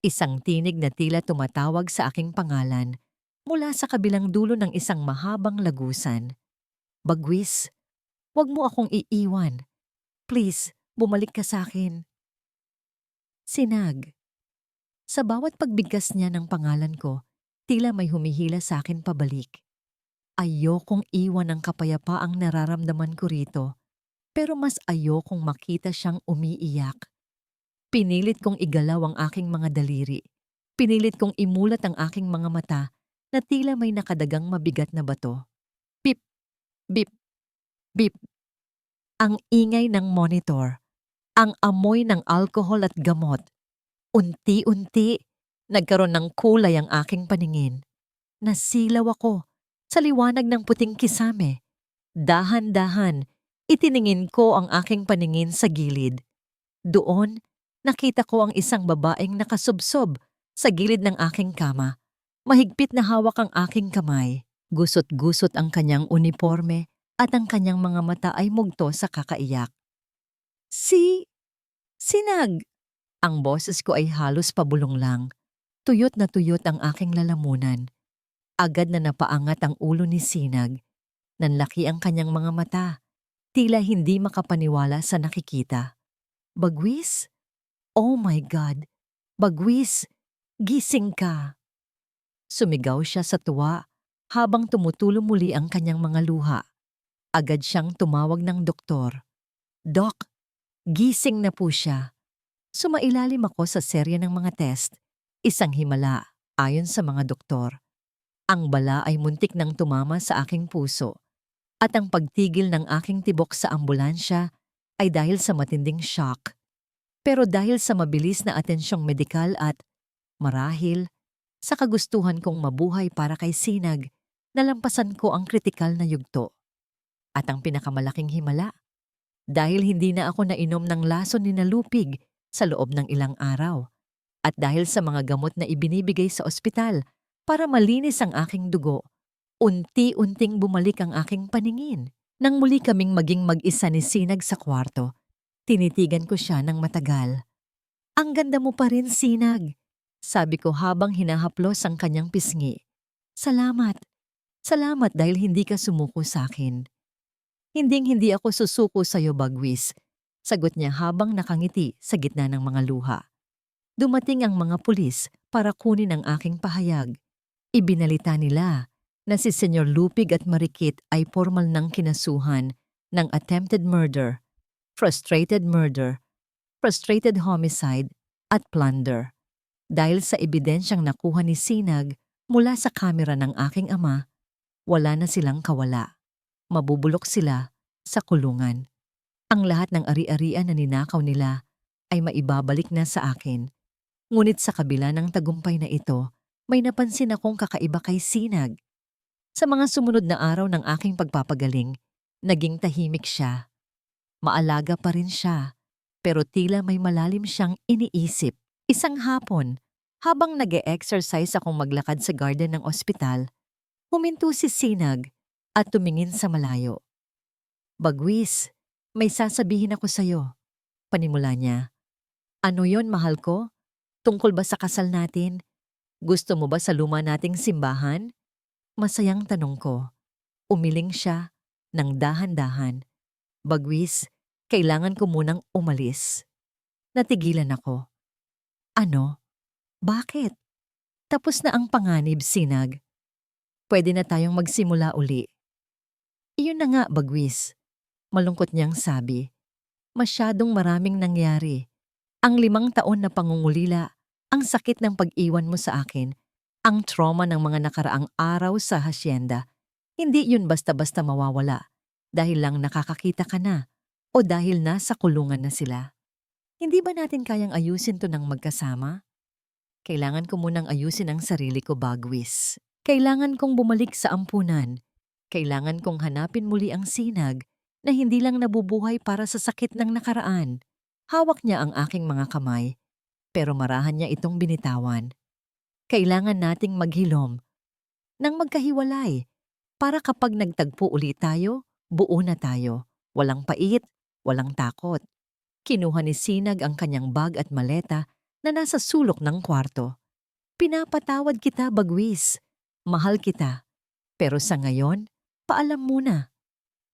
Isang tinig na tila tumatawag sa aking pangalan mula sa kabilang dulo ng isang mahabang lagusan. Bagwis, huwag mo akong iiwan. Please, bumalik ka sa akin. Sinag. Sa bawat pagbigkas niya ng pangalan ko, tila may humihila sa akin pabalik. Ayokong iwan ang kapayapaang nararamdaman ko rito, pero mas ayokong makita siyang umiiyak. Pinilit kong igalaw ang aking mga daliri. Pinilit kong imulat ang aking mga mata na tila may nakadagang mabigat na bato. Bip, bip, bip. Ang ingay ng monitor, ang amoy ng alkohol at gamot. Unti-unti, nagkaroon ng kulay ang aking paningin. Nasilaw ako sa liwanag ng puting kisame. Dahan-dahan, itiningin ko ang aking paningin sa gilid. Doon, nakita ko ang isang babaeng nakasubsob sa gilid ng aking kama. Mahigpit na hawak ang aking kamay. Gusot-gusot ang kanyang uniforme at ang kanyang mga mata ay mugto sa kakaiyak. Sinag! Ang boses ko ay halos pabulong lang. Tuyot na tuyot ang aking lalamunan. Agad na napaangat ang ulo ni Sinag. Nanlaki ang kanyang mga mata. Tila hindi makapaniwala sa nakikita. Bagwis? Oh my God! Bagwis! Gising ka! Sumigaw siya sa tuwa habang tumutulo muli ang kanyang mga luha. Agad siyang tumawag ng doktor. Doc, gising na po siya. Sumailalim ako sa serye ng mga test. Isang himala, ayon sa mga doktor. Ang bala ay muntik nang tumama sa aking puso. At ang pagtigil ng aking tibok sa ambulansya ay dahil sa matinding shock. Pero dahil sa mabilis na atensyong medikal at, marahil, sa kagustuhan kong mabuhay para kay Sinag, nalampasan ko ang kritikal na yugto. At ang pinakamalaking himala, Dahil hindi na ako nainom ng lason ni Nalupig sa loob ng ilang araw. At dahil sa mga gamot na ibinibigay sa ospital para malinis ang aking dugo, unti-unting bumalik ang aking paningin. Nang muli kaming maging mag-isa ni Sinag sa kwarto, tinitigan ko siya ng matagal. "Ang ganda mo pa rin, Sinag," sabi ko habang hinahaplos ang kanyang pisngi. "Salamat. Salamat dahil hindi ka sumuko sa akin." "Hinding-hindi ako susuko sa'yo, Bagwis," sagot niya habang nakangiti sa gitna ng mga luha. Dumating ang mga pulis para kunin ang aking pahayag. Ibinalita nila na si Senyor Lupig at Marikit ay formal ng kinasuhan ng attempted murder, frustrated homicide at plunder. Dahil sa ebidensyang nakuha ni Sinag mula sa kamera ng aking ama, wala na silang kawala. Mabubulok sila sa kulungan. Ang lahat ng ari-arian na ninakaw nila ay maibabalik na sa akin. Ngunit sa kabila ng tagumpay na ito, may napansin akong kakaiba kay Sinag. Sa mga sumunod na araw ng aking pagpapagaling, naging tahimik siya. Maalaga pa rin siya, pero tila may malalim siyang iniisip. Isang hapon, habang nag-e-exercise akong maglakad sa garden ng ospital, huminto si Sinag at tumingin sa malayo. "Bagwis, may sasabihin ako sa'yo," panimula niya. "Ano yon, mahal ko? Tungkol ba sa kasal natin? Gusto mo ba sa luma nating simbahan?" Masayang tanong ko. Umiling siya ng dahan-dahan. "Bagwis, kailangan ko munang umalis." Natigilan ako. "Ano? Bakit? Tapos na ang panganib, Sinag. Pwede na tayong magsimula uli." "Iyon na nga, Bagwis," malungkot niyang sabi. "Masyadong maraming nangyari. Ang 5 taon na pangungulila, ang sakit ng pag-iwan mo sa akin, ang trauma ng mga nakaraang araw sa hasyenda, hindi yun basta-basta mawawala dahil lang nakakakita ka na o dahil nasa kulungan na sila. Hindi ba natin kayang ayusin to ng magkasama? Kailangan ko munang ayusin ang sarili ko, Bagwis. Kailangan kong bumalik sa ampunan. Kailangan kong hanapin muli ang Sinag na hindi lang nabubuhay para sa sakit ng nakaraan." Hawak niya ang aking mga kamay, pero marahan niya itong binitawan. "Kailangan nating maghilom nang magkahiwalay para kapag nagtagpo ulit tayo, buo na tayo. Walang pait, walang takot." Kinuha ni Sinag ang kanyang bag at maleta na nasa sulok ng kwarto. "Pinapatawad kita, Bagwis. Mahal kita. Pero sa ngayon, paalam muna."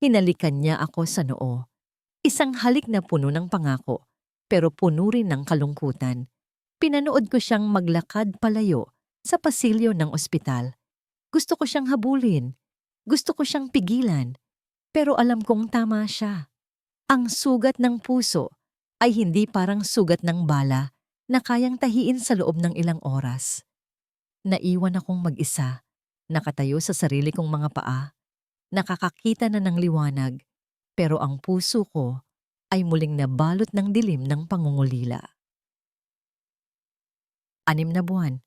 Hinalikan niya ako sa noo. Isang halik na puno ng pangako, pero puno rin ng kalungkutan. Pinanood ko siyang maglakad palayo sa pasilyo ng ospital. Gusto ko siyang habulin. Gusto ko siyang pigilan. Pero alam kong tama siya. Ang sugat ng puso ay hindi parang sugat ng bala na kayang tahiin sa loob ng ilang oras. Naiwan akong mag-isa, nakatayo sa sarili kong mga paa, nakakakita na ng liwanag, pero ang puso ko ay muling nabalot ng dilim ng pangungulila. 6 na buwan.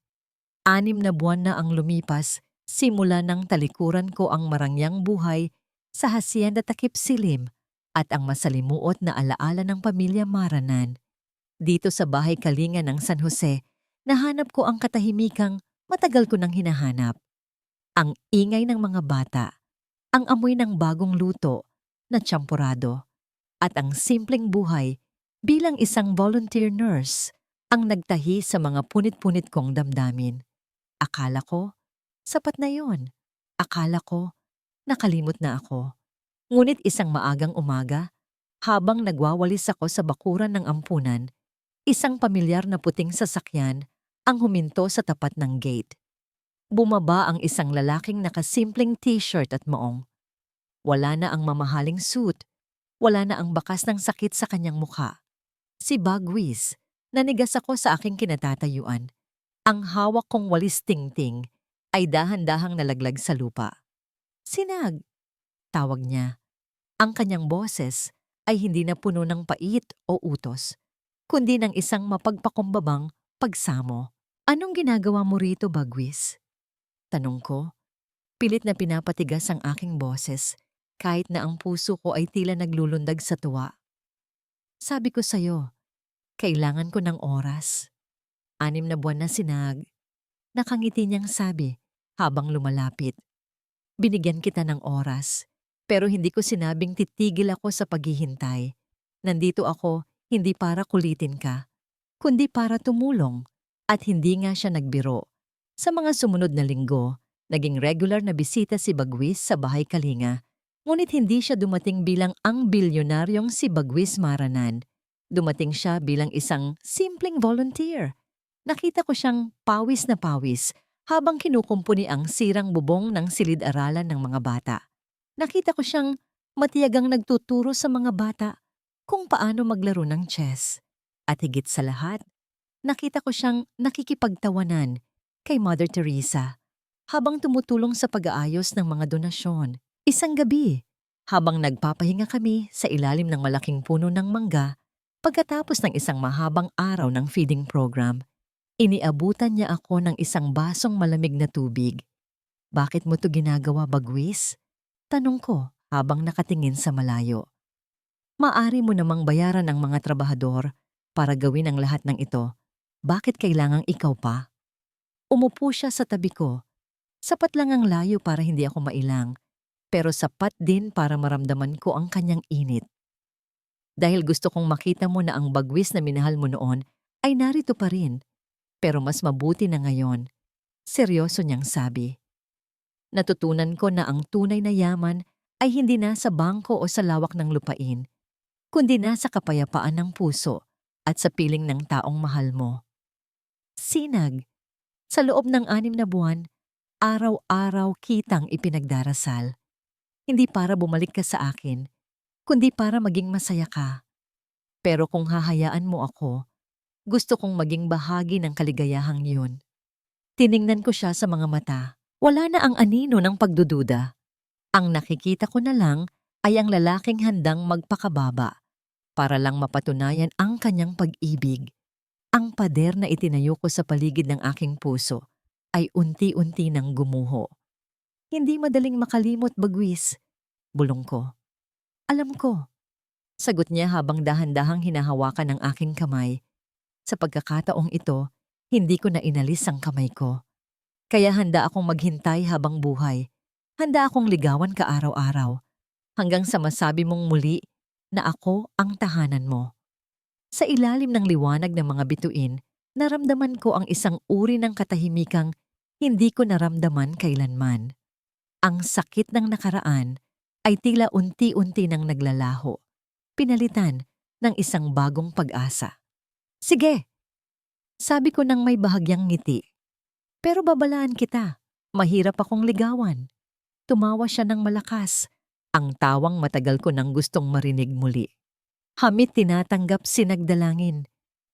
6 na buwan na ang lumipas simula nang talikuran ko ang marangyang buhay sa Hacienda Takip Silim at ang masalimuot na alaala ng pamilya Maranan. Dito sa bahay kalinga ng San Jose, nahanap ko ang katahimikang matagal ko nang hinahanap. Ang ingay ng mga bata, ang amoy ng bagong luto na tsampurado, at ang simpleng buhay bilang isang volunteer nurse ang nagtahi sa mga punit-punit kong damdamin. Akala ko, sapat na yon. Akala ko, nakalimot na ako. Ngunit isang maagang umaga, habang nagwawalis ako sa bakuran ng ampunan, isang pamilyar na puting sasakyan ang huminto sa tapat ng gate. Bumaba ang isang lalaking nakasimpleng t-shirt at maong. Wala na ang mamahaling suit. Wala na ang bakas ng sakit sa kanyang mukha. Si Bagwis. Nanigas ako sa aking kinatatayuan. Ang hawak kong walis tingting ay dahan-dahang nalaglag sa lupa. "Sinag," tawag niya. Ang kanyang boses ay hindi na puno ng pait o utos, kundi ng isang mapagpakumbabang pagsamo. "Anong ginagawa mo rito, Bagwis?" Tanong ko. Pilit na pinapatigas ang aking boses kahit na ang puso ko ay tila naglulundag sa tuwa. Sabi ko sa'yo, kailangan ko ng oras. 6 na buwan na sinag. Nakangiti niyang sabi habang lumalapit. Binigyan kita ng oras, pero hindi ko sinabing titigil ako sa paghihintay. Nandito ako hindi para kulitin ka, kundi para tumulong. At hindi nga siya nagbiro. Sa mga sumunod na linggo, naging regular na bisita si Bagwis sa Bahay Kalinga. Ngunit hindi siya dumating bilang ang bilyonaryong si Bagwis Maranan. Dumating siya bilang isang simpleng volunteer. Nakita ko siyang pawis na pawis habang kinukumpuni ang sirang bubong ng silid-aralan ng mga bata. Nakita ko siyang matiyagang nagtuturo sa mga bata kung paano maglaro ng chess. At higit sa lahat, nakita ko siyang nakikipagtawanan kay Mother Teresa habang tumutulong sa pag-aayos ng mga donasyon. Isang gabi, habang nagpapahinga kami sa ilalim ng malaking puno ng mangga, pagkatapos ng isang mahabang araw ng feeding program, iniabutan niya ako ng isang basong malamig na tubig. Bakit mo to ginagawa, Bagwis? Tanong ko habang nakatingin sa malayo. Maari mo namang bayaran ang mga trabahador para gawin ang lahat ng ito. Bakit kailangang ikaw pa? Umupo siya sa tabi ko. Sapat lang ang layo para hindi ako mailang, pero sapat din para maramdaman ko ang kanyang init. Dahil gusto kong makita mo na ang Bagwis na minahal mo noon ay narito pa rin, pero mas mabuti na ngayon. Seryoso niyang sabi. Natutunan ko na ang tunay na yaman ay hindi nasa bangko o sa lawak ng lupain, kundi nasa kapayapaan ng puso at sa piling ng taong mahal mo. Sinag, sa loob ng 6 na buwan, araw-araw kitang ipinagdarasal. Hindi para bumalik ka sa akin, kundi para maging masaya ka. Pero kung hahayaan mo ako, gusto kong maging bahagi ng kaligayahang yun. Tiningnan ko siya sa mga mata. Wala na ang anino ng pagdududa. Ang nakikita ko na lang ay ang lalaking handang magpakababa para lang mapatunayan ang kanyang pag-ibig. Ang pader na itinayo ko sa paligid ng aking puso ay unti-unti nang gumuho. Hindi madaling makalimot, Bagwis. Bulong ko. Alam ko. Sagot niya habang dahan-dahang hinahawakan ang aking kamay. Sa pagkakataong ito, hindi ko na inalis ang kamay ko. Kaya handa akong maghintay habang buhay. Handa akong ligawan ka araw-araw. Hanggang sa masabi mong muli na ako ang tahanan mo. Sa ilalim ng liwanag ng mga bituin, naramdaman ko ang isang uri ng katahimikang hindi ko naramdaman kailanman. Ang sakit ng nakaraan ay tila unti-unti nang naglalaho, pinalitan ng isang bagong pag-asa. Sige, sabi ko nang may bahagyang ngiti. Pero babalaan kita, mahirap akong ligawan. Tumawa siya ng malakas, ang tawang matagal ko nang gustong marinig muli. Hamit tinatanggap sinagdalangin,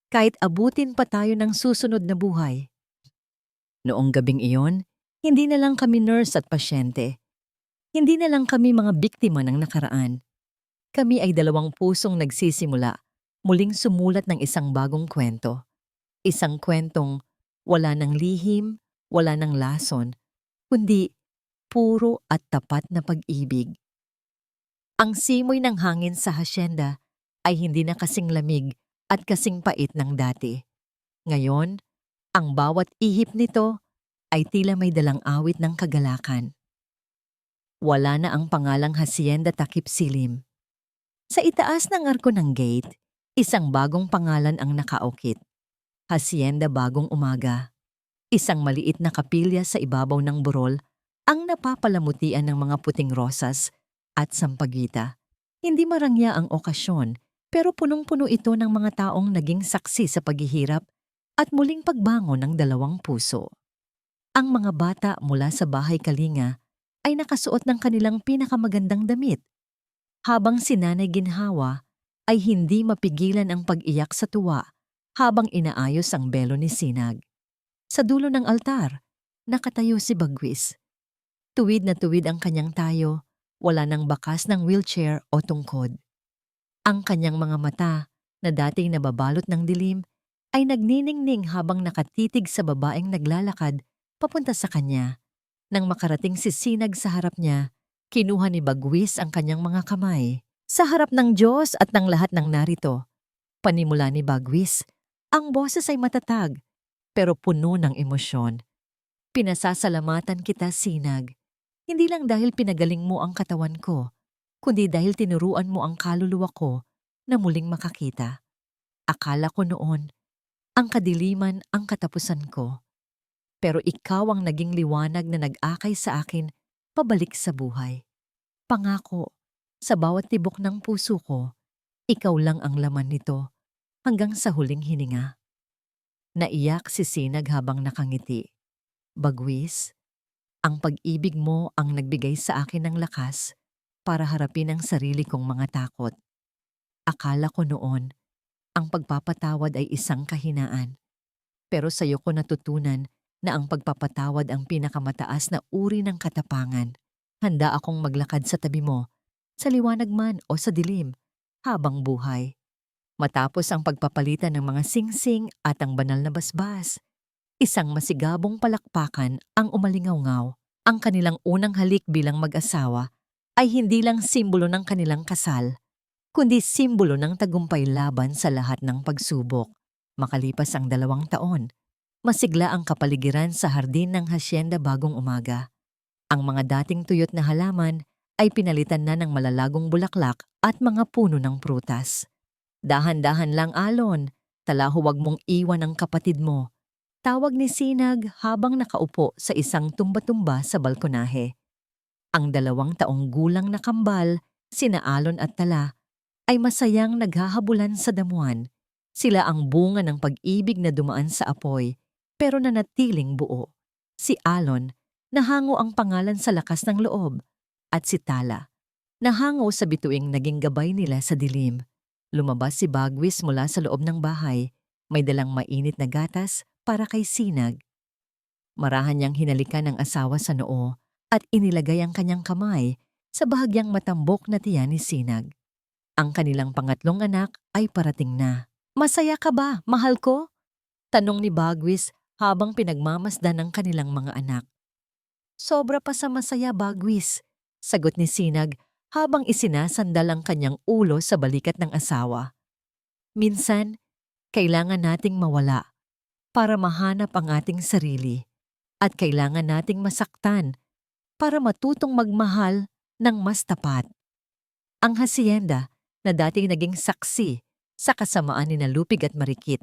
kahit abutin pa tayo ng susunod na buhay. Noong gabing iyon, hindi na lang kami nurse at pasyente. Hindi na lang kami mga biktima ng nakaraan. Kami ay 2 pusong nagsisimula, muling sumulat ng isang bagong kwento. Isang kwentong wala ng lihim, wala ng lason, kundi puro at tapat na pag-ibig. Ang simoy ng hangin sa hasyenda ay hindi na kasing lamig at kasing pait ng dati. Ngayon, ang bawat ihip nito ay tila may dalang awit ng kagalakan. Wala na ang pangalang Hacienda Takip Silim. Sa itaas ng arko ng gate, isang bagong pangalan ang nakaukit. Hacienda Bagong Umaga. Isang maliit na kapilya sa ibabaw ng burol ang napapalamutian ng mga puting rosas at sampagita. Hindi marangya ang okasyon, pero punong-puno ito ng mga taong naging saksi sa paghihirap at muling pagbangon ng 2 puso. Ang mga bata mula sa Bahay Kalinga ay nakasuot ng kanilang pinakamagandang damit, habang si Nanay Ginhawa ay hindi mapigilan ang pag-iyak sa tuwa habang inaayos ang belo ni Sinag. Sa dulo ng altar, nakatayo si Bagwis. Tuwid na tuwid ang kanyang tayo, wala nang bakas ng wheelchair o tungkod. Ang kanyang mga mata, na dating nababalot ng dilim, ay nagniningning habang nakatitig sa babaeng naglalakad papunta sa kanya. Nang makarating si Sinag sa harap niya, Kinuha ni Bagwis ang kanyang mga kamay. Sa harap ng Diyos at ng lahat ng narito, panimula ni Bagwis, ang boses ay matatag, pero puno ng emosyon. Pinasasalamatan kita, Sinag. Hindi lang dahil pinagaling mo ang katawan ko, kundi dahil tinuruan mo ang kaluluwa ko na muling makakita. Akala ko noon, ang kadiliman ang katapusan ko. Pero ikaw ang naging liwanag na nag-akay sa akin pabalik sa buhay. Pangako, sa bawat tibok ng puso ko, ikaw lang ang laman nito hanggang sa huling hininga. Naiyak si Sinag habang nakangiti. Bagwis, ang pag-ibig mo ang nagbigay sa akin ng lakas para harapin ang sarili kong mga takot. Akala ko noon, ang pagpapatawad ay isang kahinaan. Pero sa'yo ko natutunan na ang pagpapatawad ang pinakamataas na uri ng katapangan. Handa akong maglakad sa tabi mo, sa liwanag man o sa dilim, habang buhay. Matapos ang pagpapalitan ng mga singsing at ang banal na basbas, isang masigabong palakpakan ang umalingaw-ngaw. Ang kanilang unang halik bilang mag-asawa ay hindi lang simbolo ng kanilang kasal, kundi simbolo ng tagumpay laban sa lahat ng pagsubok. Makalipas ang 2 taon, masigla ang kapaligiran sa hardin ng hasyenda bagong umaga. Ang mga dating tuyot na halaman ay pinalitan na ng malalagong bulaklak at mga puno ng prutas. Dahan-dahan lang, Alon, tala huwag mong iwan ang kapatid mo. Tawag ni Sinag habang nakaupo sa isang tumba-tumba sa balkonahe. Ang 2 taong gulang na kambal, sina Alon at Tala, ay masayang naghahabulan sa damuhan. Sila ang bunga ng pag-ibig na dumaan sa apoy, pero nanatiling buo. Si Alon, nahango ang pangalan sa lakas ng loob, at si Tala, nahango sa bituing naging gabay nila sa dilim. Lumabas si Bagwis mula sa loob ng bahay, may dalang mainit na gatas para kay Sinag. Marahan niyang hinalikan ang asawa sa noo at inilagay ang kanyang kamay sa bahagyang matambok na tiyan ni Sinag. Ang kanilang pangatlong anak ay parating na. Masaya ka ba, mahal ko? Tanong ni Bagwis habang pinagmamasdan ng kanilang mga anak. Sobra pa sa masaya, Bagwis, sagot ni Sinag habang isinasandal ang kanyang ulo sa balikat ng asawa. Minsan, kailangan nating mawala para mahanap ang ating sarili at kailangan nating masaktan para matutong magmahal ng mas tapat. Ang hasyenda na dating naging saksi sa kasamaan ni Lupig at Marikit,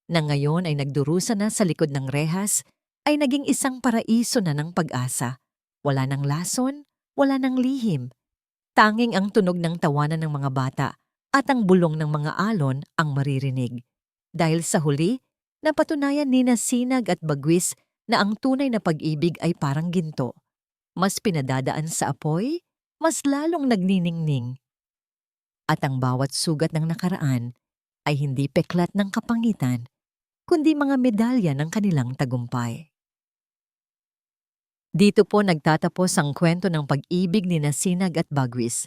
na ngayon ay nagdurusa na sa likod ng rehas, ay naging isang paraiso na ng pag-asa. Wala ng lason, wala ng lihim. Tanging ang tunog ng tawanan ng mga bata at ang bulong ng mga alon ang maririnig. Dahil sa huli, napatunayan ni Sinag at Bagwis na ang tunay na pag-ibig ay parang ginto. Mas pinadadaan sa apoy, mas lalong nagniningning. At ang bawat sugat ng nakaraan ay hindi peklat ng kapangitan, kundi mga medalya ng kanilang tagumpay. Dito po nagtatapos ang kwento ng pag-ibig ni Sinag at Bagwis.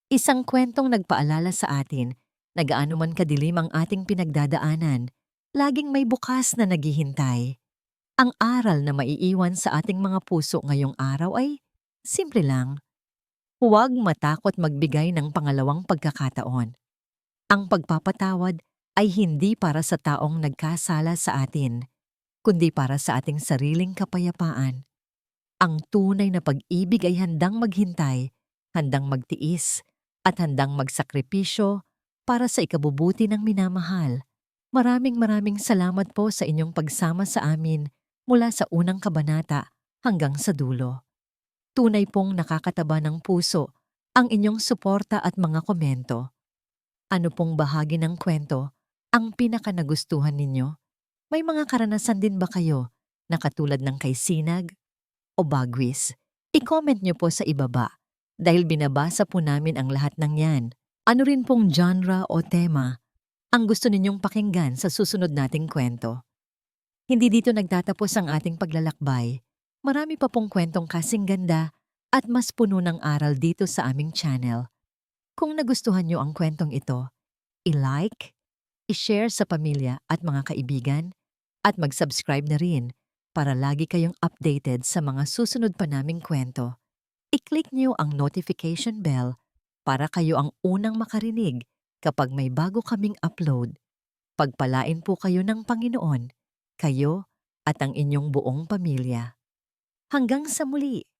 Isang kwentong nagpaalala sa atin na gaano man kadilim ang ating pinagdadaanan, laging may bukas na naghihintay. Ang aral na maiiwan sa ating mga puso ngayong araw ay simple lang. Huwag matakot magbigay ng pangalawang pagkakataon. Ang pagpapatawad ay hindi para sa taong nagkasala sa atin, kundi para sa ating sariling kapayapaan. Ang tunay na pag-ibig ay handang maghintay, handang magtiis, at handang magsakripisyo para sa ikabubuti ng minamahal. Maraming salamat po sa inyong pagsama sa amin mula sa unang kabanata hanggang sa dulo. Tunay pong nakakataba ng puso ang inyong suporta at mga komento. Ano pong bahagi ng kwento ang pinakanagustuhan ninyo? May mga karanasan din ba kayo na katulad ng kay Sinag o Bagwis? I-comment nyo po sa ibaba dahil binabasa po namin ang lahat ng yan. Ano rin pong genre o tema ang gusto ninyong pakinggan sa susunod nating kwento? Hindi dito nagtatapos ang ating paglalakbay. Marami pa pong kwentong kasing ganda at mas puno ng aral dito sa aming channel. Kung nagustuhan nyo ang kwentong ito, i-like, i-share sa pamilya at mga kaibigan, at mag-subscribe na rin para lagi kayong updated sa mga susunod pa naming kwento. I-click niyo ang notification bell para kayo ang unang makarinig kapag may bago kaming upload. Pagpalain po kayo ng Panginoon, kayo at ang inyong buong pamilya. Hanggang sa muli!